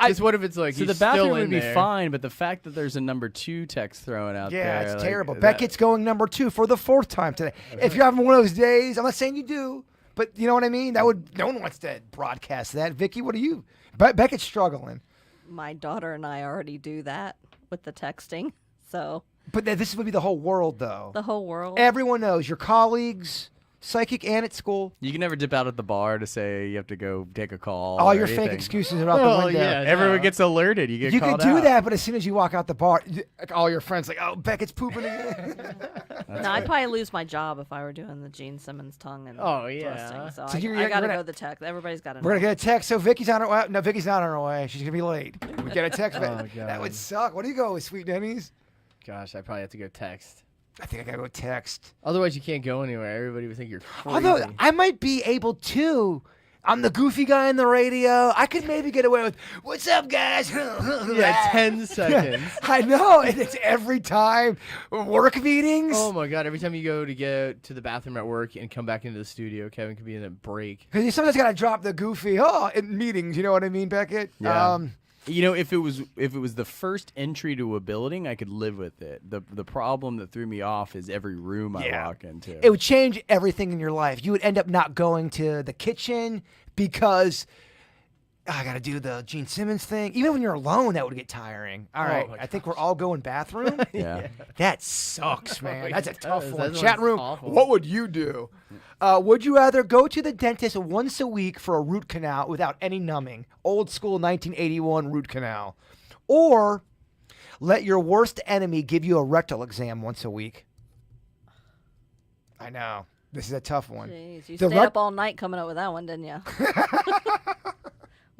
Just what if it's like So he's the bathroom still in would be there? fine, but the fact that there's a number 2 text thrown out there. Yeah, it's like, terrible. that- Beckett's going number 2 for the 4th time today. If you're having one of those days, I'm not saying you do, but you know what I mean? No one wants to broadcast that. Vickie, what are you? Beckett's struggling. My daughter and I already do that with the texting. So But this would be the whole world, though. the whole world. Everyone knows your colleagues, psychic and at school. You can never dip out at the bar to say you have to go take a call. All or your fake anything. excuses are out Well, the window. yeah. Everyone No. gets alerted. You get You can called do out. that, but as soon as you walk out the bar, all your friends like, "Oh, Beckett's pooping again." No, I'd probably lose my job if I were doing the Gene Simmons tongue and Oh, yeah. thrusting. So, So you're I gotta gonna- go the text. Everybody's got to know. We're gonna get a text. So Vickie's on her way. No, Vickie's not on her way. She's gonna be late. We get a text. Oh, That God. would suck. What do you go with, Sweet Denny's? Gosh, I probably have to go text. I think I gotta go text. Otherwise, you can't go anywhere. Everybody would think you're crazy. Although I might be able to. I'm the goofy guy on the radio. I could maybe get away with, "What's up, guys?" yeah, 10 seconds. I know, and it's every time. Work meetings. Oh my god! Every time you go to the bathroom at work and come back into the studio, Kevin could be in a break. Because you sometimes gotta drop the goofy. In meetings. You know what I mean, Beckett? Yeah. You know, if it was the first entry to a building, I could live with it. The problem that threw me off is every room I walk into. It would change everything in your life. You would end up not going to the kitchen because I got to do the Gene Simmons thing. Even when you're alone, that would get tiring. All right, my I think we're all going bathroom. yeah. That sucks, man. That's a It tough does. one. That Chat one's room, awful. what would you do? Would you rather go to the dentist once a week for a root canal without any numbing? Old school 1981 root canal. Or let your worst enemy give you a rectal exam once a week? I know. This is a tough one. Jeez, you The stayed rec- up all night coming up with that one, didn't you?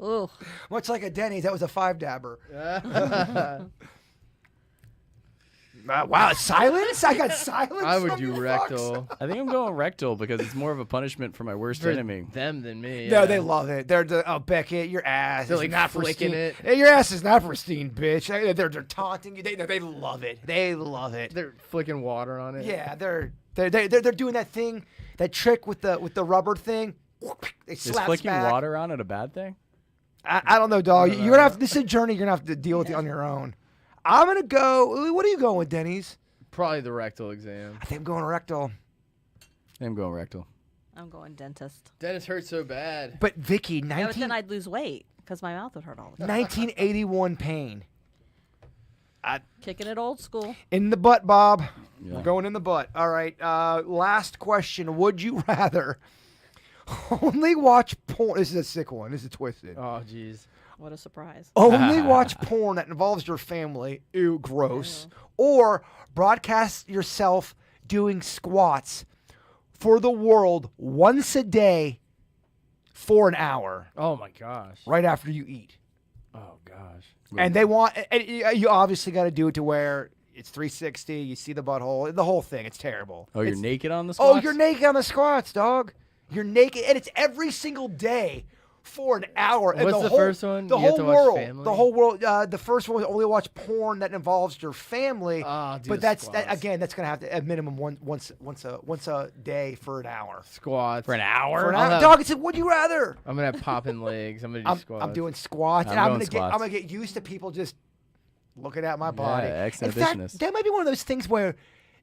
Ooh. Much like a Denny's, that was a 5-dabber. Wow, silence? I got silence. I would from do you fucks? rectal. I think I'm going rectal because it's more of a punishment for my worst For enemy. them than me. No, yeah. they love it. Oh, Beckett, your ass They're is like not flicking pristine. it. Hey, your ass is not pristine, bitch. They're taunting you. They love it. They love it. They're flicking water on it. Yeah, they're doing that thing, that trick with the rubber thing. They Is slap flicking back. water on it a bad thing? I don't know, dog. You're gonna have. This is a journey. You're gonna have to deal with it on your own. I'm gonna go. What are you going with, Denny's? Probably the rectal exam. I think I'm going rectal. I'm going rectal. I'm going dentist. Dentist hurts so bad. But Vickie, Yeah, but then I'd lose weight because my mouth would hurt all the time. 1981 pain. Kicking it old school. In the butt, Bob. Yeah. We're going in the butt. All right. Last question. Would you rather only watch porn? This is a sick one. This is twisted. Oh, jeez. What a surprise. Only watch porn that involves your family. Ew, gross. Or broadcast yourself doing squats for the world once a day for an hour Oh, my gosh. right after you eat. Oh, gosh. And they want, and you obviously got to do it to where it's 360. You see the butthole, the whole thing. It's terrible. Oh, you're It's- naked on the Oh, squats? you're naked on the squats, dog. You're naked, and it's every single day for an hour. And What's the whole, first one? The You have whole to watch world. family? The whole world. The first one was only watch porn that involves your family. Ah, do but the that squats. again, that's gonna have to at minimum once a day for an hour. Squats. For an hour? For an I'll hour. have- Dog, it's would you rather? I'm going to have popping legs. I'm going to do squats. I'm doing squats, I'm and I'm going gonna squats. get used to people just looking at my body. In fact, exhibitionist. that might be one of those things where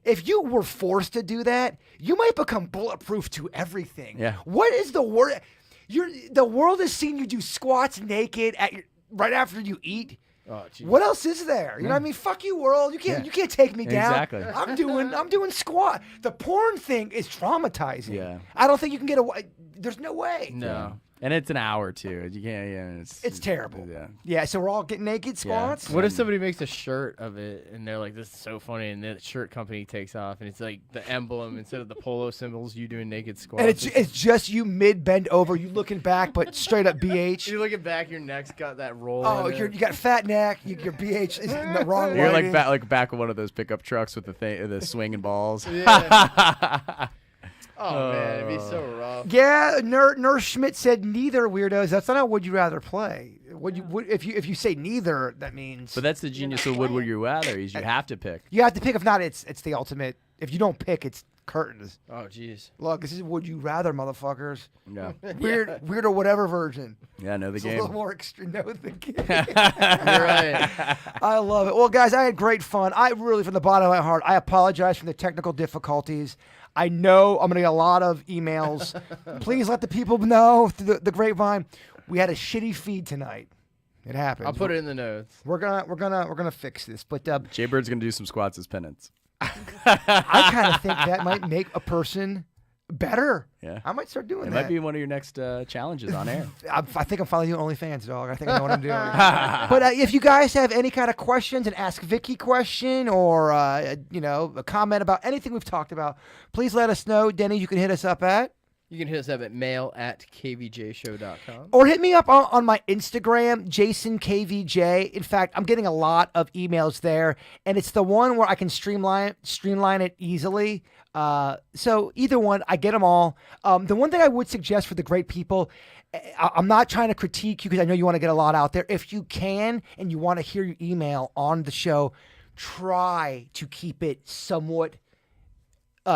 if you were forced to do that, you might become bulletproof to everything. Yeah. What is the word? The world has seen you do squats naked right after you eat. Oh, jeez. What else is there? You know what I mean? Fuck you, world. You can't take me down. Exactly. I'm doing squat. The porn thing is traumatizing. Yeah. I don't think you can get away. There's no way. No. And it's an hour, too. You can't, yeah. It's terrible. Yeah. Yeah, so we're all getting naked squats. What if somebody makes a shirt of it and they're like, this is so funny, and the shirt company takes off and it's like the emblem instead of the polo symbols, you doing naked squats. And it's just you mid bend over, you looking back, but straight up BH. You're looking back, your neck's got that roll. Oh, in you it. got fat neck. Your BH is in the wrong You're lighting. like back of one of those pickup trucks with the swinging balls. Yeah. Oh, man, it'd be so rough. Yeah, Nurse Schmidt said neither, weirdos. That's not how would you rather play. If you say neither, that means But that's the genius of would you rather is you have to pick. you have to pick. If not, it's the ultimate. If you don't pick, it's curtains. Oh, jeez. Look, this is would you rather, motherfuckers. Yeah. Weird or whatever version. Yeah, know the It's a little game. more extreme. Know the game. You're right. I love it. Well, guys, I had great fun. I really, from the bottom of my heart, I apologize for the technical difficulties. I know I'm going to get a lot of emails. Please let the people know through the grapevine. We had a shitty feed tonight. It happened. I'll put it in the notes. We're gonna fix this. But Jay Bird's going to do some squats as penance. I kind of think that might make a person better. Yeah. I might start doing It that. might be one of your next challenges on air. I think I'm finally doing OnlyFans, dog. I think I know what I'm doing. But if you guys have any kind of questions, an Ask Vickie question, or a comment about anything we've talked about, please let us know. Denny, you can hit us up at. You can hit us up at mail@kvjshow.com. Or hit me up on my Instagram, JasonKVJ. In fact, I'm getting a lot of emails there, and it's the one where I can streamline it easily. So either one, I get them all. The one thing I would suggest for the great people, I'm not trying to critique you because I know you want to get a lot out there. If you can and you want to hear your email on the show, try to keep it somewhat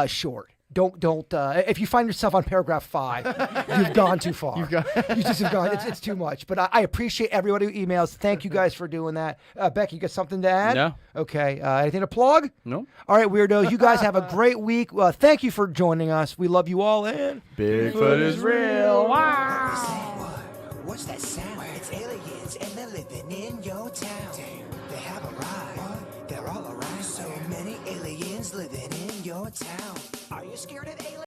short. Don't. If you find yourself on paragraph 5, you've gone too far. You just have gone. It's too much. But I appreciate everybody who emails. Thank you guys for doing that. Becky, you got something to add? No. Okay. Anything to plug? No. All right, weirdos. You guys have a great week. Thank you for joining us. We love you all. And Bigfoot is real. What's that sound? It's aliens and they're living in your town. They have arrived. They're all around. So many aliens living in your town. Are you scared of aliens?